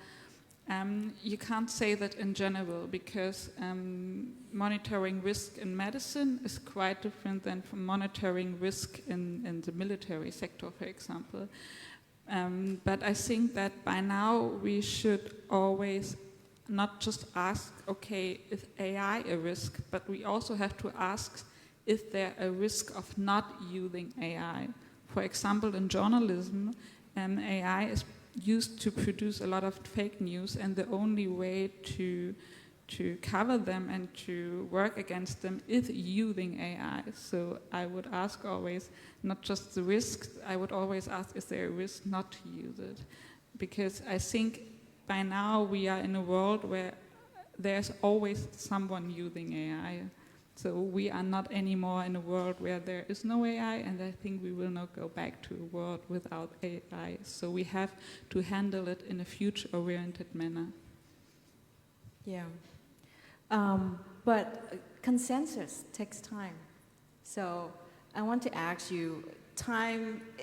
you can't say that in general, because monitoring risk in medicine is quite different than from monitoring risk in the military sector, for example. But I think that by now we should always not just ask, okay, is AI a risk, but we also have to ask, is there a risk of not using AI? For example, in journalism, AI is used to produce a lot of fake news, and the only way to cover them and to work against them is using AI. So I would ask always, not just the risks, I would always ask, is there a risk not to use it? Because I think by now we are in a world where there's always someone using AI. So we are not anymore in a world where there is no AI, and I think we will not go back to a world without AI. So we have to handle it in a future-oriented manner. Yeah. But consensus takes time. So I want to ask you,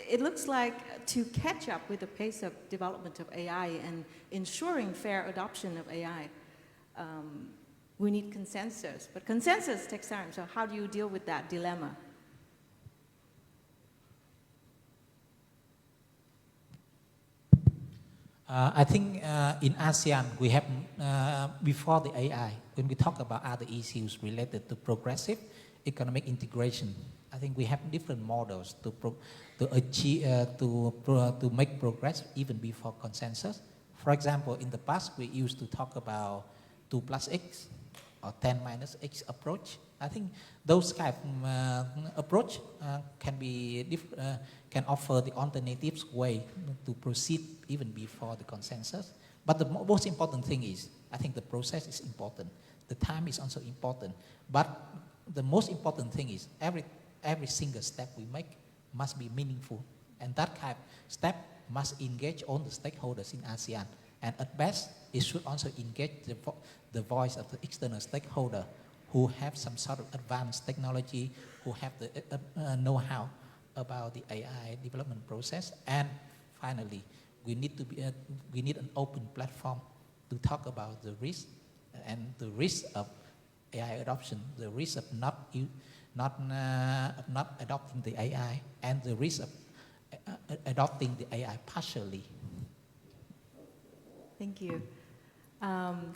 it looks like to catch up with the pace of development of AI and ensuring fair adoption of AI, we need consensus. But consensus takes time, so how do you deal with that dilemma? I think in ASEAN, we have, before the AI, when we talk about other issues related to progressive economic integration, I think we have different models to achieve, to make progress even before consensus. For example, in the past, we used to talk about 2 plus X or 10 minus X approach. I think those kind of approach can offer the alternatives way to proceed even before the consensus. But the most important thing is, I think the process is important. The time is also important. But the most important thing is every single step we make must be meaningful. And that kind of step must engage all the stakeholders in ASEAN. And at best, it should also engage the voice of the external stakeholder who have some sort of advanced technology, who have the know-how about the AI development process. And finally, we need an open platform to talk about the risk and the risk of AI adoption, the risk of not adopting the AI, and the risk of adopting the AI partially. Thank you.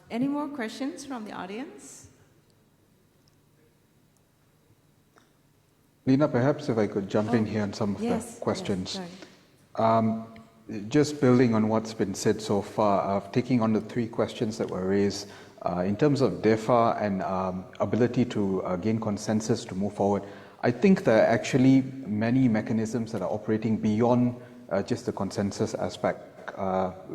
Any more questions from the audience? Lena, perhaps if I could jump in here on some of the questions. Just building on what's been said so far, taking on the 3 questions that were raised, in terms of DEFA and ability to gain consensus to move forward, I think there are actually many mechanisms that are operating beyond just the consensus aspect.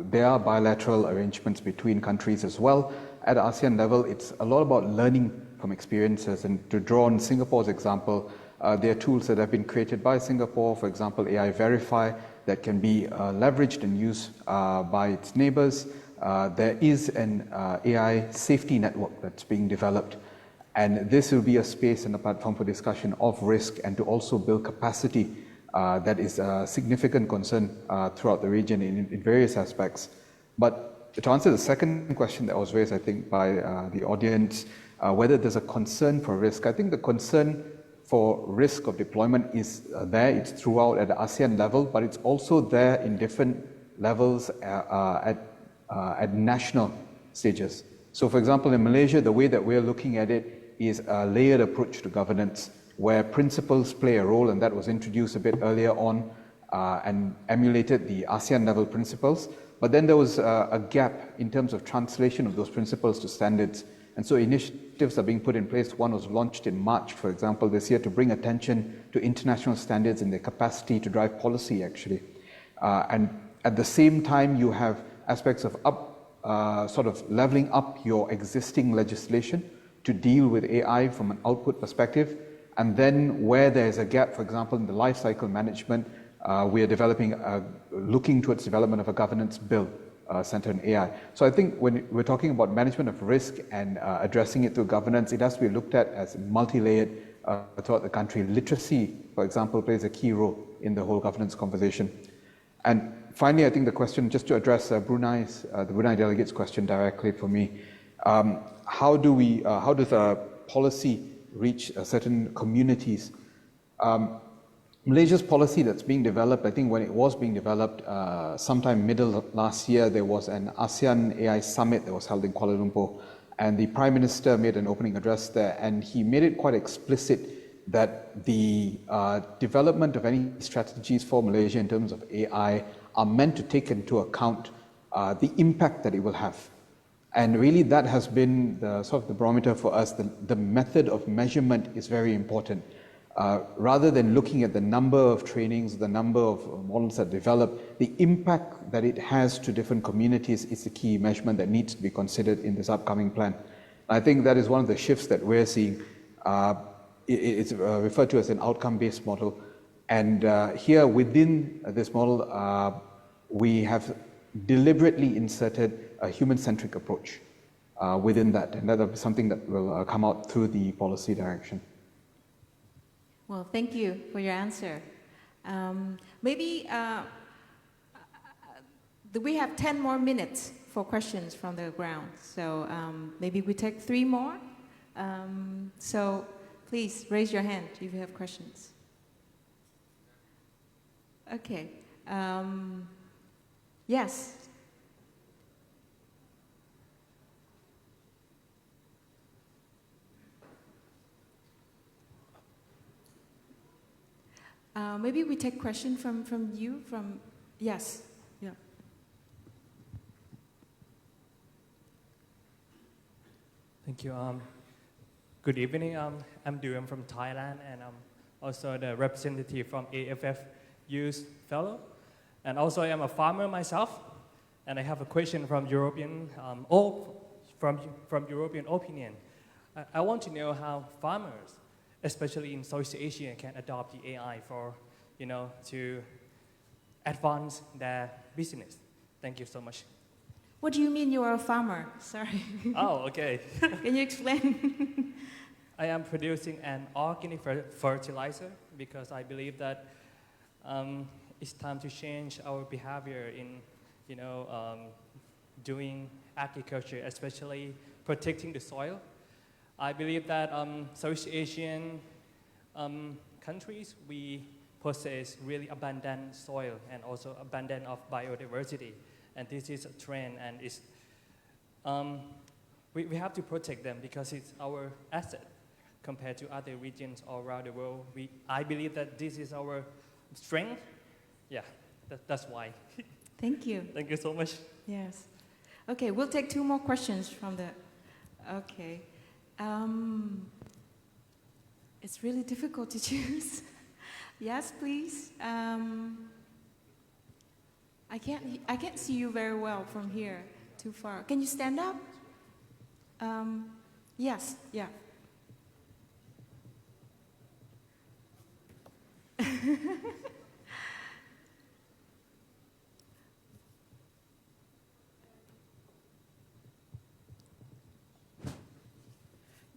There are bilateral arrangements between countries as well. At the ASEAN level, it's a lot about learning from experiences. And to draw on Singapore's example, there are tools that have been created by Singapore, for example, AI Verify, that can be leveraged and used by its neighbors. There is an AI safety network that's being developed. And this will be a space and a platform for discussion of risk and to also build capacity that is a significant concern throughout the region in various aspects. But to answer the second question that was raised, I think, by the audience, whether there's a concern for risk, I think the concern for risk of deployment is there. It's throughout at the ASEAN level, but it's also there in different levels at national stages. So, for example, in Malaysia, the way that we're looking at it is a layered approach to governance, where principles play a role, and that was introduced a bit earlier on and emulated the ASEAN level principles. But then there was a gap in terms of translation of those principles to standards. And so initiatives are being put in place. One was launched in March, for example, this year, to bring attention to international standards and their capacity to drive policy, actually. And at the same time, you have aspects of sort of leveling up your existing legislation to deal with AI from an output perspective. And then where there is a gap, for example, in the life cycle management, we are looking towards development of a governance bill centered on AI. So I think when we're talking about management of risk and addressing it through governance, it has to be looked at as multi-layered throughout the country. Literacy, for example, plays a key role in the whole governance conversation. And finally, I think the question, just to address the Brunei delegate's question directly for me, how does a policy reach certain communities? Malaysia's policy that's being developed, I think when it was being developed, sometime middle of last year, there was an ASEAN AI summit that was held in Kuala Lumpur, and the Prime Minister made an opening address there, and he made it quite explicit that the development of any strategies for Malaysia in terms of AI are meant to take into account the impact that it will have. And really that has been the sort of the barometer for us. The method of measurement is very important. Rather than looking at the number of trainings, the number of models that develop, the impact that it has to different communities is the key measurement that needs to be considered in this upcoming plan. I think that is one of the shifts that we're seeing. It's referred to as an outcome-based model. And here within this model, we have deliberately inserted a human-centric approach within that. And that is something that will come out through the policy direction. Well, thank you for your answer. Maybe we have 10 more minutes for questions from the ground. So maybe we take 3 more. So please raise your hand if you have questions. Okay. Yes. Maybe we take question from you, yes, yeah. Thank you. Good evening. I'm Du. I'm from Thailand, and I'm also the representative from AFF Youth Fellow. And also, I am a farmer myself, and I have a question from European, from European opinion. I want to know how farmers, especially in Southeast Asia, can adopt the AI for, to advance their business. Thank you so much. What do you mean you are a farmer? Sorry. Oh, okay. Can you explain? I am producing an organic fertilizer because I believe that it's time to change our behavior in, doing agriculture, especially protecting the soil. I believe that Southeast Asian countries, we possess really abundant soil and also abundant of biodiversity. And this is a trend, and it's, we have to protect them because it's our asset compared to other regions all around the world. I believe that this is our strength. Yeah, that's why. Thank you. Thank you so much. Yes. Okay, we'll take 2 more questions from the, okay. It's really difficult to choose. Yes, please. I can't see you very well from here, too far. Can you stand up? Yes, yeah.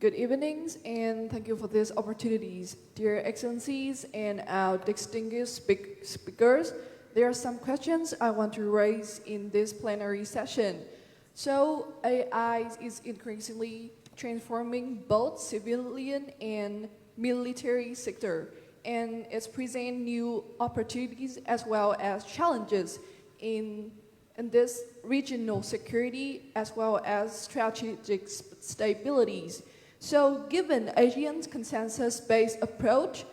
Good evenings, and thank you for these opportunities. Dear Excellencies and our distinguished speakers, there are some questions I want to raise in this plenary session. So AI is increasingly transforming both civilian and military sector, and it's present new opportunities as well as challenges in this regional security as well as strategic stabilities. So given ASEAN's consensus-based approach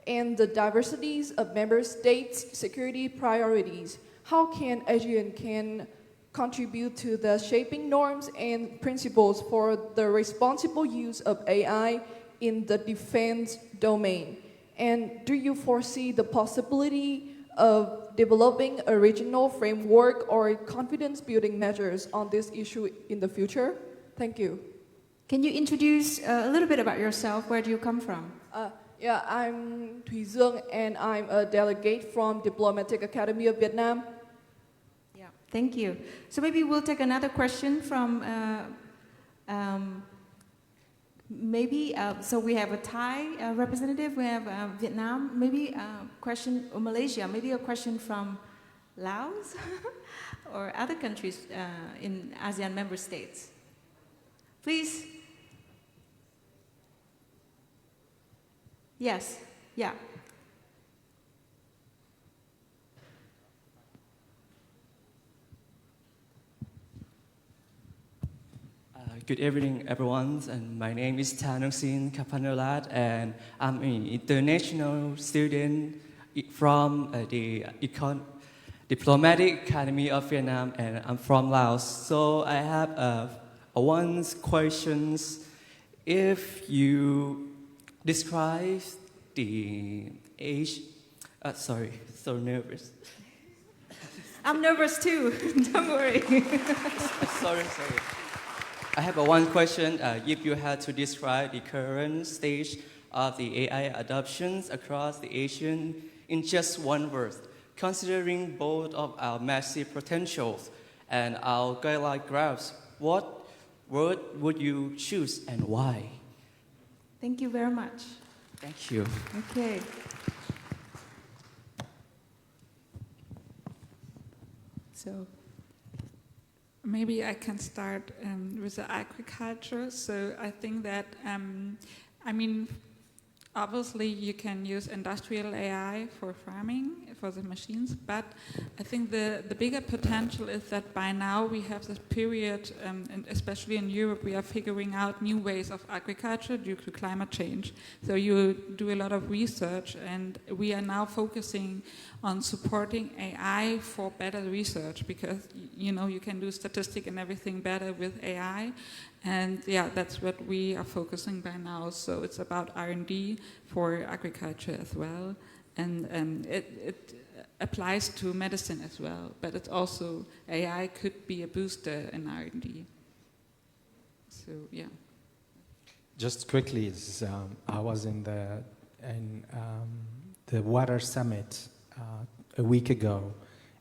and the diversities of member states' security priorities, how can ASEAN contribute to the shaping norms and principles for the responsible use of AI in the defense domain? And do you foresee the possibility of developing a regional framework or confidence-building measures on this issue in the future? Thank you. Can you introduce a little bit about yourself? Where do you come from? Yeah, I'm Thùy Dương, and I'm a delegate from Diplomatic Academy of Vietnam. Yeah, thank you. So maybe we'll take another question from, so we have a Thai representative, we have Vietnam, maybe a question, or Malaysia, maybe a question from Laos or other countries in ASEAN member states. Please. Yes, yeah. Good evening, everyone. And my name is Thanongsin Kapanolat, and I'm an international student from the Diplomatic Academy of Vietnam, and I'm from Laos. So I have one question. If you describe the age, sorry, so nervous. I'm nervous too, don't worry. Sorry. I have one question. If you had to describe the current stage of the AI adoptions across the Asian in just one word, considering both of our massive potentials and our guideline graphs, what word would you choose and why? Thank you very much. Thank you. Okay. So maybe I can start with the agriculture. So I think that, obviously you can use industrial AI for farming, for the machines, but I think the bigger potential is that by now we have this period, and especially in Europe, we are figuring out new ways of agriculture due to climate change. So you do a lot of research, and we are now focusing on supporting AI for better research, because you can do statistic and everything better with AI. And yeah, that's what we are focusing by now. So it's about R&D for agriculture as well. And it applies to medicine as well. But it's also, AI could be a booster in R&D. So yeah. Just quickly, I was in the water summit a week ago,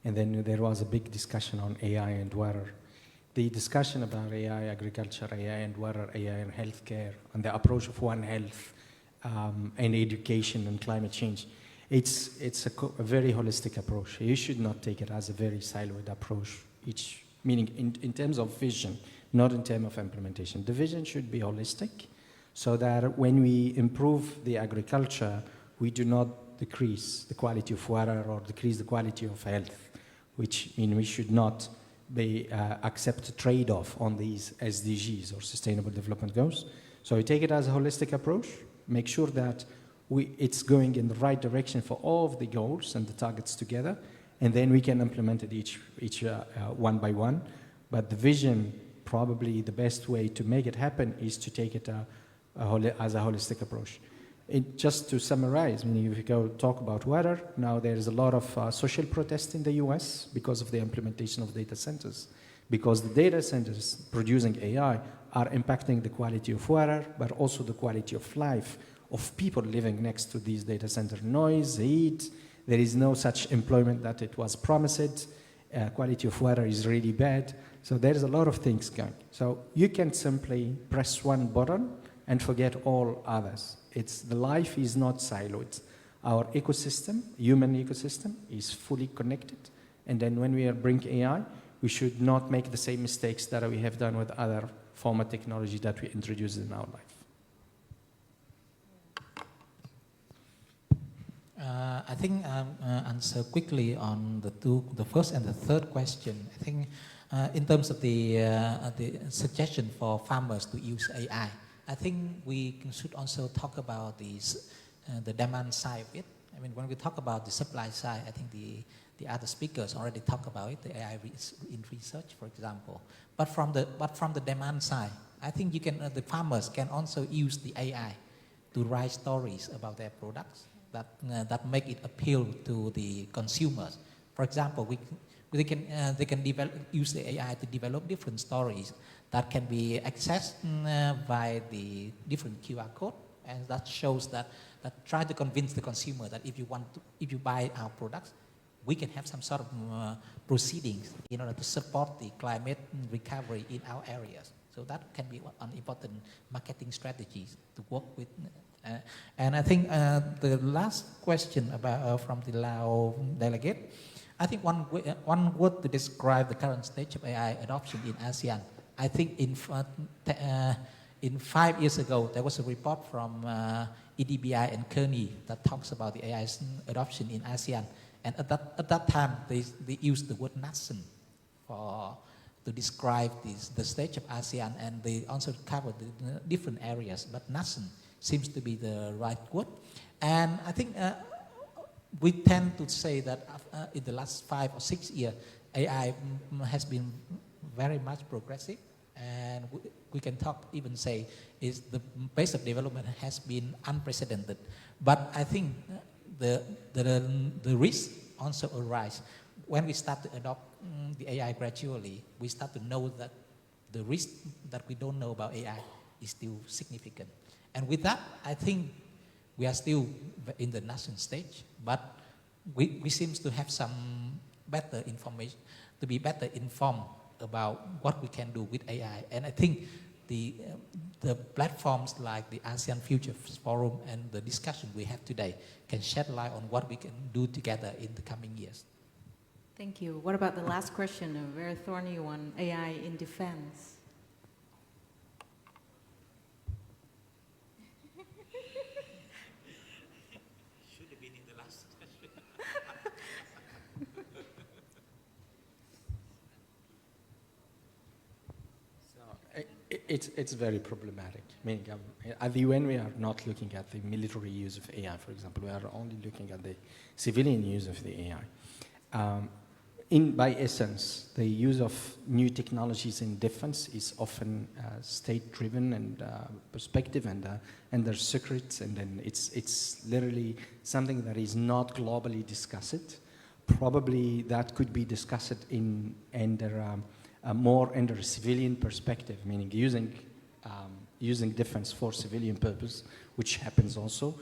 and then there was a big discussion on AI and water. The discussion about AI, agriculture, AI and water, AI and healthcare, and the approach of One Health and education and climate change, it's a very holistic approach. You should not take it as a very siloed approach, meaning in terms of vision, not in terms of implementation. The vision should be holistic, so that when we improve the agriculture, we do not decrease the quality of water or decrease the quality of health, which means we should not accept a trade-off on these SDGs or Sustainable Development Goals. So we take it as a holistic approach, make sure that it's going in the right direction for all of the goals and the targets together, and then we can implement it each one by one. But the vision, probably the best way to make it happen is to take it as a holistic approach. Just to summarize, if you go talk about water, now there is a lot of social protest in the US because of the implementation of data centers. Because the data centers producing AI are impacting the quality of water, but also the quality of life of people living next to these data centers. Noise, heat, there is no such employment that it was promised. Quality of water is really bad. So there's a lot of things going. So you can simply press one button and forget all others. The life is not siloed. Our ecosystem, human ecosystem, is fully connected. And then when we bring AI, we should not make the same mistakes that we have done with other former technology that we introduced in our life. I think I'll answer quickly on the first and the third question. I think in terms of the suggestion for farmers to use AI, I think we should also talk about the demand side of it. When we talk about the supply side, I think the other speakers already talked about it, the AI in research, for example. But from the demand side, I think the farmers can also use the AI to write stories about their products that make it appeal to the consumers. For example, they can use the AI to develop different stories that can be accessed by the different QR code, and that shows that try to convince the consumer that if you buy our products, we can have some sort of proceedings in order to support the climate recovery in our areas. So that can be an important marketing strategies to work with. And I think the last question from the Lao delegate, I think one word to describe the current stage of AI adoption in ASEAN. I think in 5 years ago, there was a report from EDBI and Kearney that talks about the AI adoption in ASEAN. And at that time, they used the word nascent to describe the stage of ASEAN, and they also covered the different areas. But nascent seems to be the right word. And I think we tend to say that in the last 5 or 6 years, AI has been very much progressive, and we can even say is the pace of development has been unprecedented. But I think the risk also arise when we start to adopt the AI gradually. We start to know that the risk that we don't know about AI is still significant. And with that, I think we are still in the nascent stage, but we seem to have some better information, to be better informed about what we can do with AI. And I think the platforms like the ASEAN Future Forum and the discussion we have today can shed light on what we can do together in the coming years. Thank you. What about the last question, a very thorny one, AI in defense? Should have been in the last question. It's very problematic. Meaning, at the UN, we are not looking at the military use of AI, for example. We are only looking at the civilian use of the AI. By essence, the use of new technologies in defense is often state-driven and perspective, and there's secrets, and then it's literally something that is not globally discussed. Probably that could be discussed more under a civilian perspective, meaning using defense for civilian purpose, which happens also.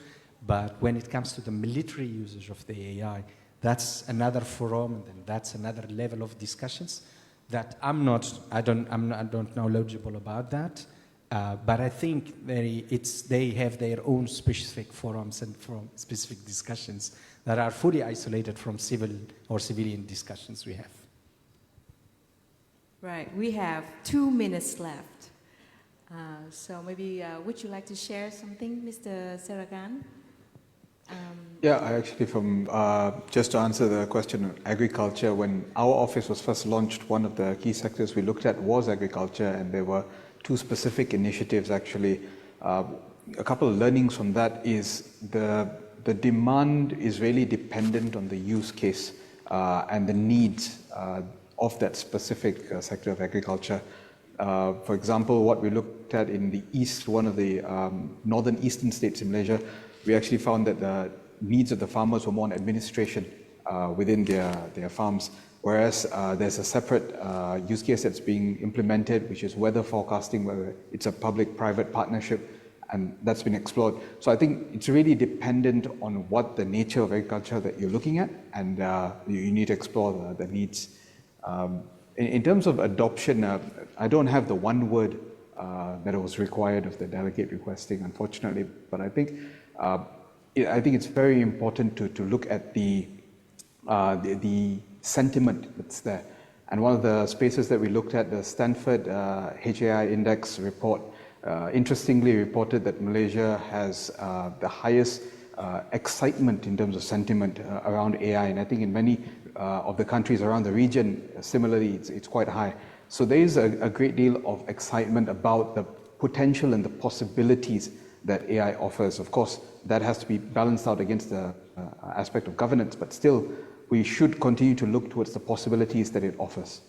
But when it comes to the military usage of the AI, that's another forum, and then that's another level of discussions that I don't know knowledgeable about that. But I think they have their own specific forums and from specific discussions that are fully isolated from civil or civilian discussions we have. Right, we have 2 minutes left. So maybe, would you like to share something, Mr. Seragan? Yeah, I actually, just to answer the question on agriculture, when our office was first launched, one of the key sectors we looked at was agriculture, and there were 2 specific initiatives actually. A couple of learnings from that is the demand is really dependent on the use case and the needs of that specific sector of agriculture. For example, what we looked at in the east, one of the northern eastern states in Malaysia, we actually found that the needs of the farmers were more on administration within their farms, whereas there's a separate use case that's being implemented, which is weather forecasting, where it's a public-private partnership, and that's been explored. So I think it's really dependent on what the nature of agriculture that you're looking at, and you need to explore the needs. In terms of adoption, I don't have the one word that was required of the delegate requesting, unfortunately, but I think it's very important to look at the sentiment that's there. And one of the spaces that we looked at, the Stanford HAI Index report, interestingly reported that Malaysia has the highest excitement in terms of sentiment around AI, and I think in many of the countries around the region, similarly, it's quite high. So there is a great deal of excitement about the potential and the possibilities that AI offers. Of course, that has to be balanced out against the aspect of governance, but still, we should continue to look towards the possibilities that it offers.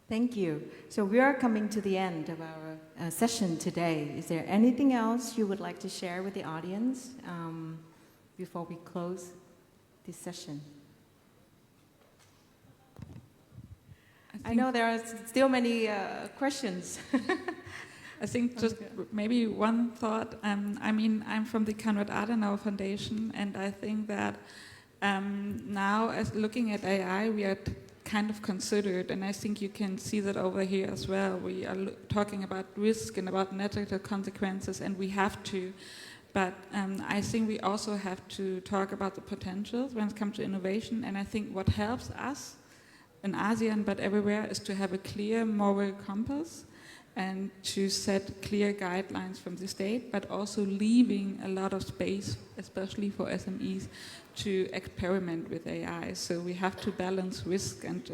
Thank you. So we are coming to the end of our session today. Is there anything else you would like to share with the audience before we close this session? I know there are still many questions. I think just maybe one thought. I mean, I'm from the Konrad Adenauer Foundation, and I think that now, as looking at AI, we are kind of considered, and I think you can see that over here as well. We are talking about risk and about natural consequences, and we have to. But I think we also have to talk about the potentials when it comes to innovation, and I think what helps us in ASEAN, but everywhere, is to have a clear moral compass and to set clear guidelines from the state, but also leaving a lot of space, especially for SMEs, to experiment with AI. So we have to balance risk and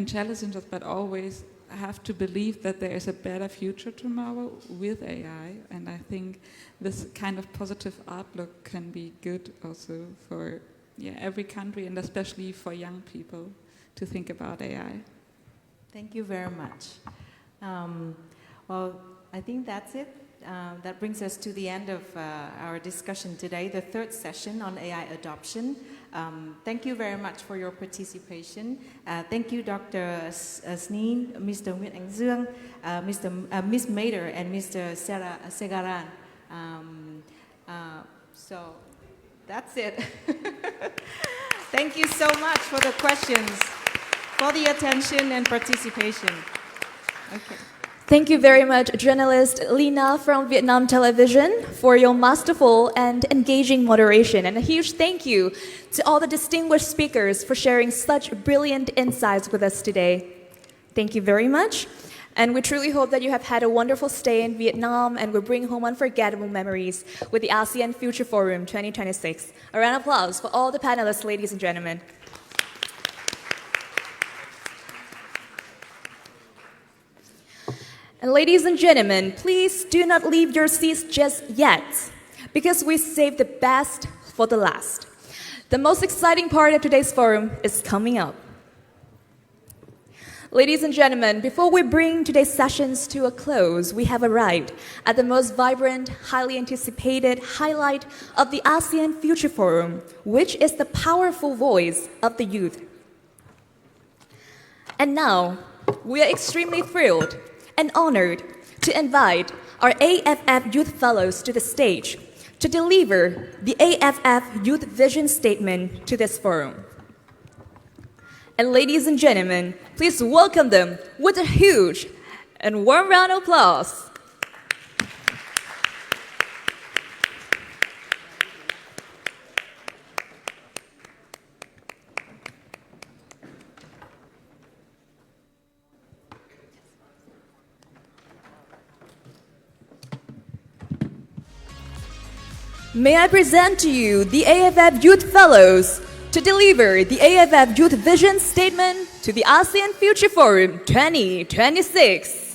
challenges, but always have to believe that there is a better future tomorrow with AI. And I think this kind of positive outlook can be good also for every country, and especially for young people to think about AI. Thank you very much. Well, I think that's it. That brings us to the end of our discussion today, the 3rd session on AI adoption. Thank you very much for your participation. Thank you, Dr. Sneen, Mr. Nguyễn Anh Dương, Ms. Mader, and Mr. Segaran. So that's it. Thank you so much for the questions, for the attention and participation. Okay. Thank you very much, journalist Lina from Vietnam Television, for your masterful and engaging moderation. And a huge thank you to all the distinguished speakers for sharing such brilliant insights with us today. Thank you very much. And we truly hope that you have had a wonderful stay in Vietnam and will bring home unforgettable memories with the ASEAN Future Forum 2026. A round of applause for all the panelists, ladies and gentlemen. And ladies and gentlemen, please do not leave your seats just yet, because we saved the best for the last. The most exciting part of today's forum is coming up. Ladies and gentlemen, before we bring today's sessions to a close, we have arrived at the most vibrant, highly anticipated highlight of the ASEAN Future Forum, which is the powerful voice of the youth. And now, we are extremely thrilled and honored to invite our AFF Youth Fellows to the stage to deliver the AFF Youth Vision Statement to this forum. And ladies and gentlemen, please welcome them with a huge and warm round of applause. May I present to you the AFF Youth Fellows to deliver the AFF Youth Vision Statement to the ASEAN Future Forum 2026.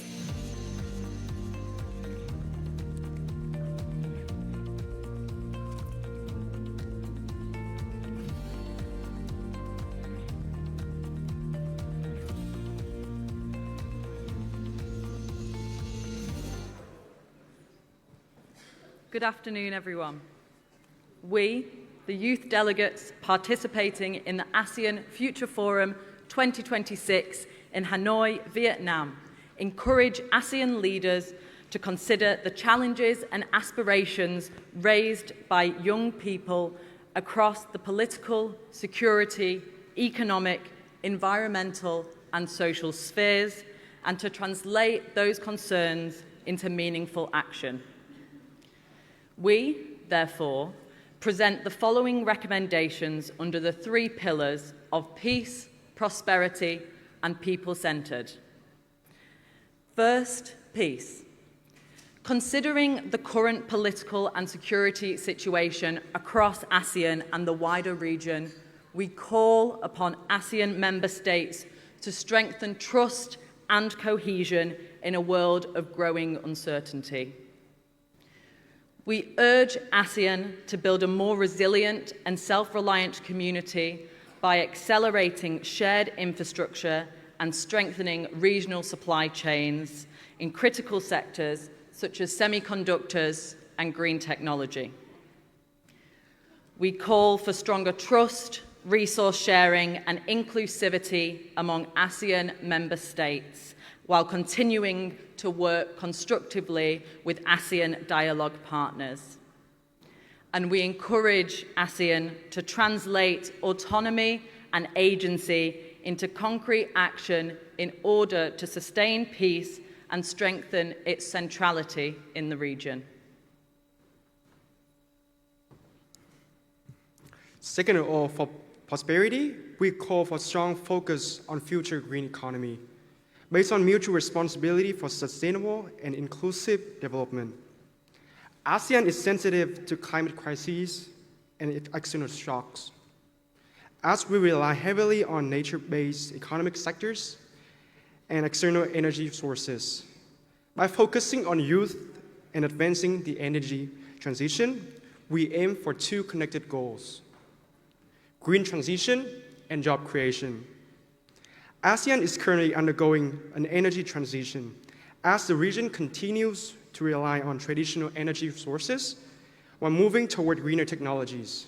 Good afternoon, everyone. We, the youth delegates participating in the ASEAN Future Forum 2026 in Hanoi, Vietnam, encourage ASEAN leaders to consider the challenges and aspirations raised by young people across the political, security, economic, environmental, and social spheres, and to translate those concerns into meaningful action. We, therefore, present the following recommendations under the 3 pillars of peace, prosperity, and people-centred. First, peace. Considering the current political and security situation across ASEAN and the wider region, we call upon ASEAN member states to strengthen trust and cohesion in a world of growing uncertainty. We urge ASEAN to build a more resilient and self-reliant community by accelerating shared infrastructure and strengthening regional supply chains in critical sectors such as semiconductors and green technology. We call for stronger trust, resource sharing, and inclusivity among ASEAN member states, while continuing to work constructively with ASEAN dialogue partners. And we encourage ASEAN to translate autonomy and agency into concrete action in order to sustain peace and strengthen its centrality in the region. Second of all, for prosperity, we call for strong focus on future green economy, based on mutual responsibility for sustainable and inclusive development. ASEAN is sensitive to climate crises and external shocks, as we rely heavily on nature-based economic sectors and external energy sources. By focusing on youth and advancing the energy transition, we aim for 2 connected goals: green transition and job creation. ASEAN is currently undergoing an energy transition as the region continues to rely on traditional energy sources while moving toward greener technologies.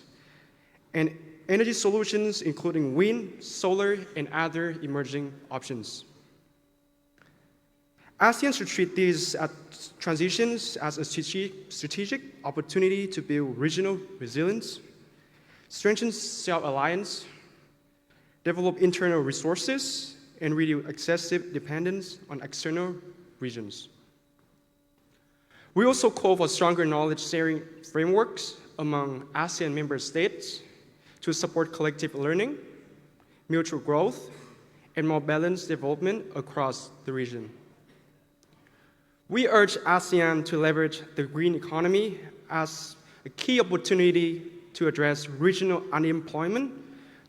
And energy solutions, including wind, solar, and other emerging options. ASEAN should treat these transitions as a strategic opportunity to build regional resilience, strengthen self-reliance, develop internal resources, and reduce excessive dependence on external regions. We also call for stronger knowledge-sharing frameworks among ASEAN member states to support collective learning, mutual growth, and more balanced development across the region. We urge ASEAN to leverage the green economy as a key opportunity to address regional unemployment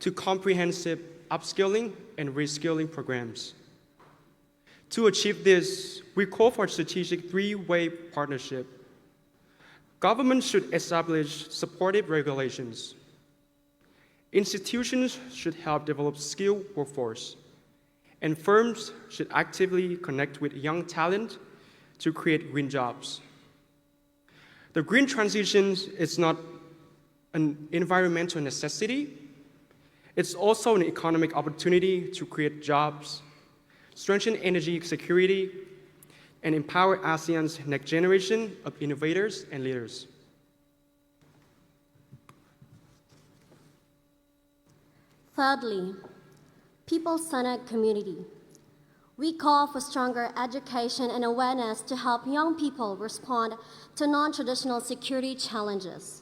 to comprehensive upskilling and reskilling programs. To achieve this, we call for a strategic three-way partnership. Government should establish supportive regulations. Institutions should help develop skilled workforce, and firms should actively connect with young talent to create green jobs. The green transition is not an environmental necessity. It's also an economic opportunity to create jobs, strengthen energy security, and empower ASEAN's next generation of innovators and leaders. Thirdly, people-centered community. We call for stronger education and awareness to help young people respond to non-traditional security challenges.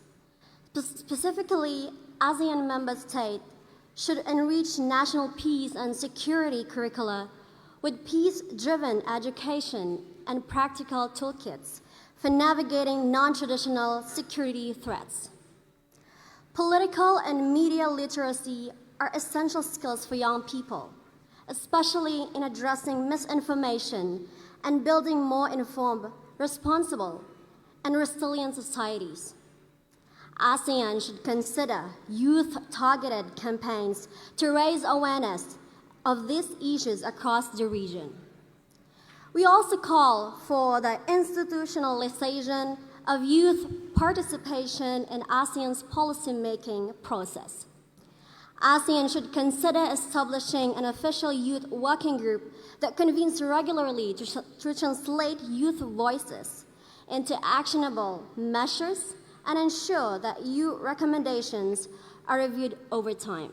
Specifically, ASEAN member states should enrich national peace and security curricula with peace-driven education and practical toolkits for navigating non-traditional security threats. Political and media literacy are essential skills for young people, especially in addressing misinformation and building more informed, responsible, and resilient societies. ASEAN should consider youth-targeted campaigns to raise awareness of these issues across the region. We also call for the institutionalization of youth participation in ASEAN's policy-making process. ASEAN should consider establishing an official youth working group that convenes regularly to translate youth voices into actionable measures and ensure that youth recommendations are reviewed over time.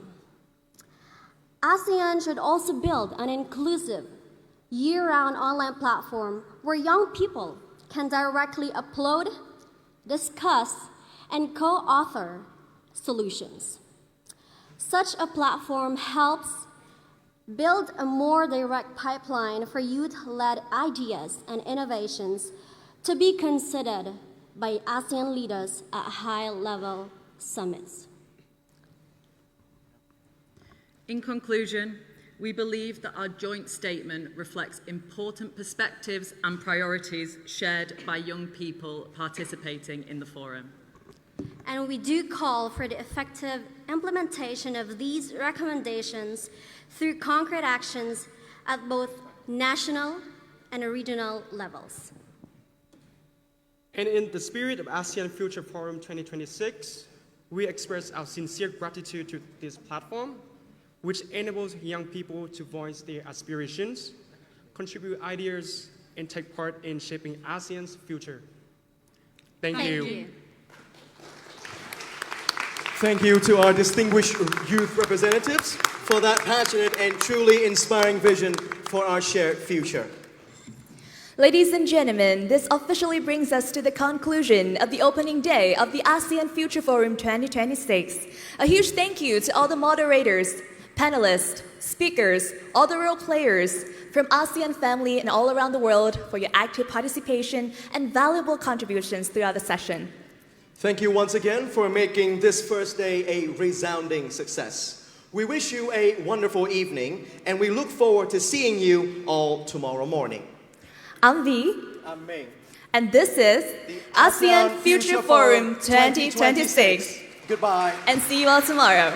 ASEAN should also build an inclusive, year-round online platform where young people can directly upload, discuss, and co-author solutions. Such a platform helps build a more direct pipeline for youth-led ideas and innovations to be considered by ASEAN leaders at high-level summits. In conclusion, we believe that our joint statement reflects important perspectives and priorities shared by young people participating in the forum. And we do call for the effective implementation of these recommendations through concrete actions at both national and regional levels. And in the spirit of ASEAN Future Forum 2026, we express our sincere gratitude to this platform, which enables young people to voice their aspirations, contribute ideas, and take part in shaping ASEAN's future. Thank you. Thank you to our distinguished youth representatives for that passionate and truly inspiring vision for our shared future. Ladies and gentlemen, this officially brings us to the conclusion of the opening day of the ASEAN Future Forum 2026. A huge thank you to all the moderators, panelists, speakers, all the role players from ASEAN family and all around the world for your active participation and valuable contributions throughout the session. Thank you once again for making this first day a resounding success. We wish you a wonderful evening, and we look forward to seeing you all tomorrow morning. I'm V. I'm Ming. And this is the ASEAN Future Forum 2026. Goodbye. And see you all tomorrow.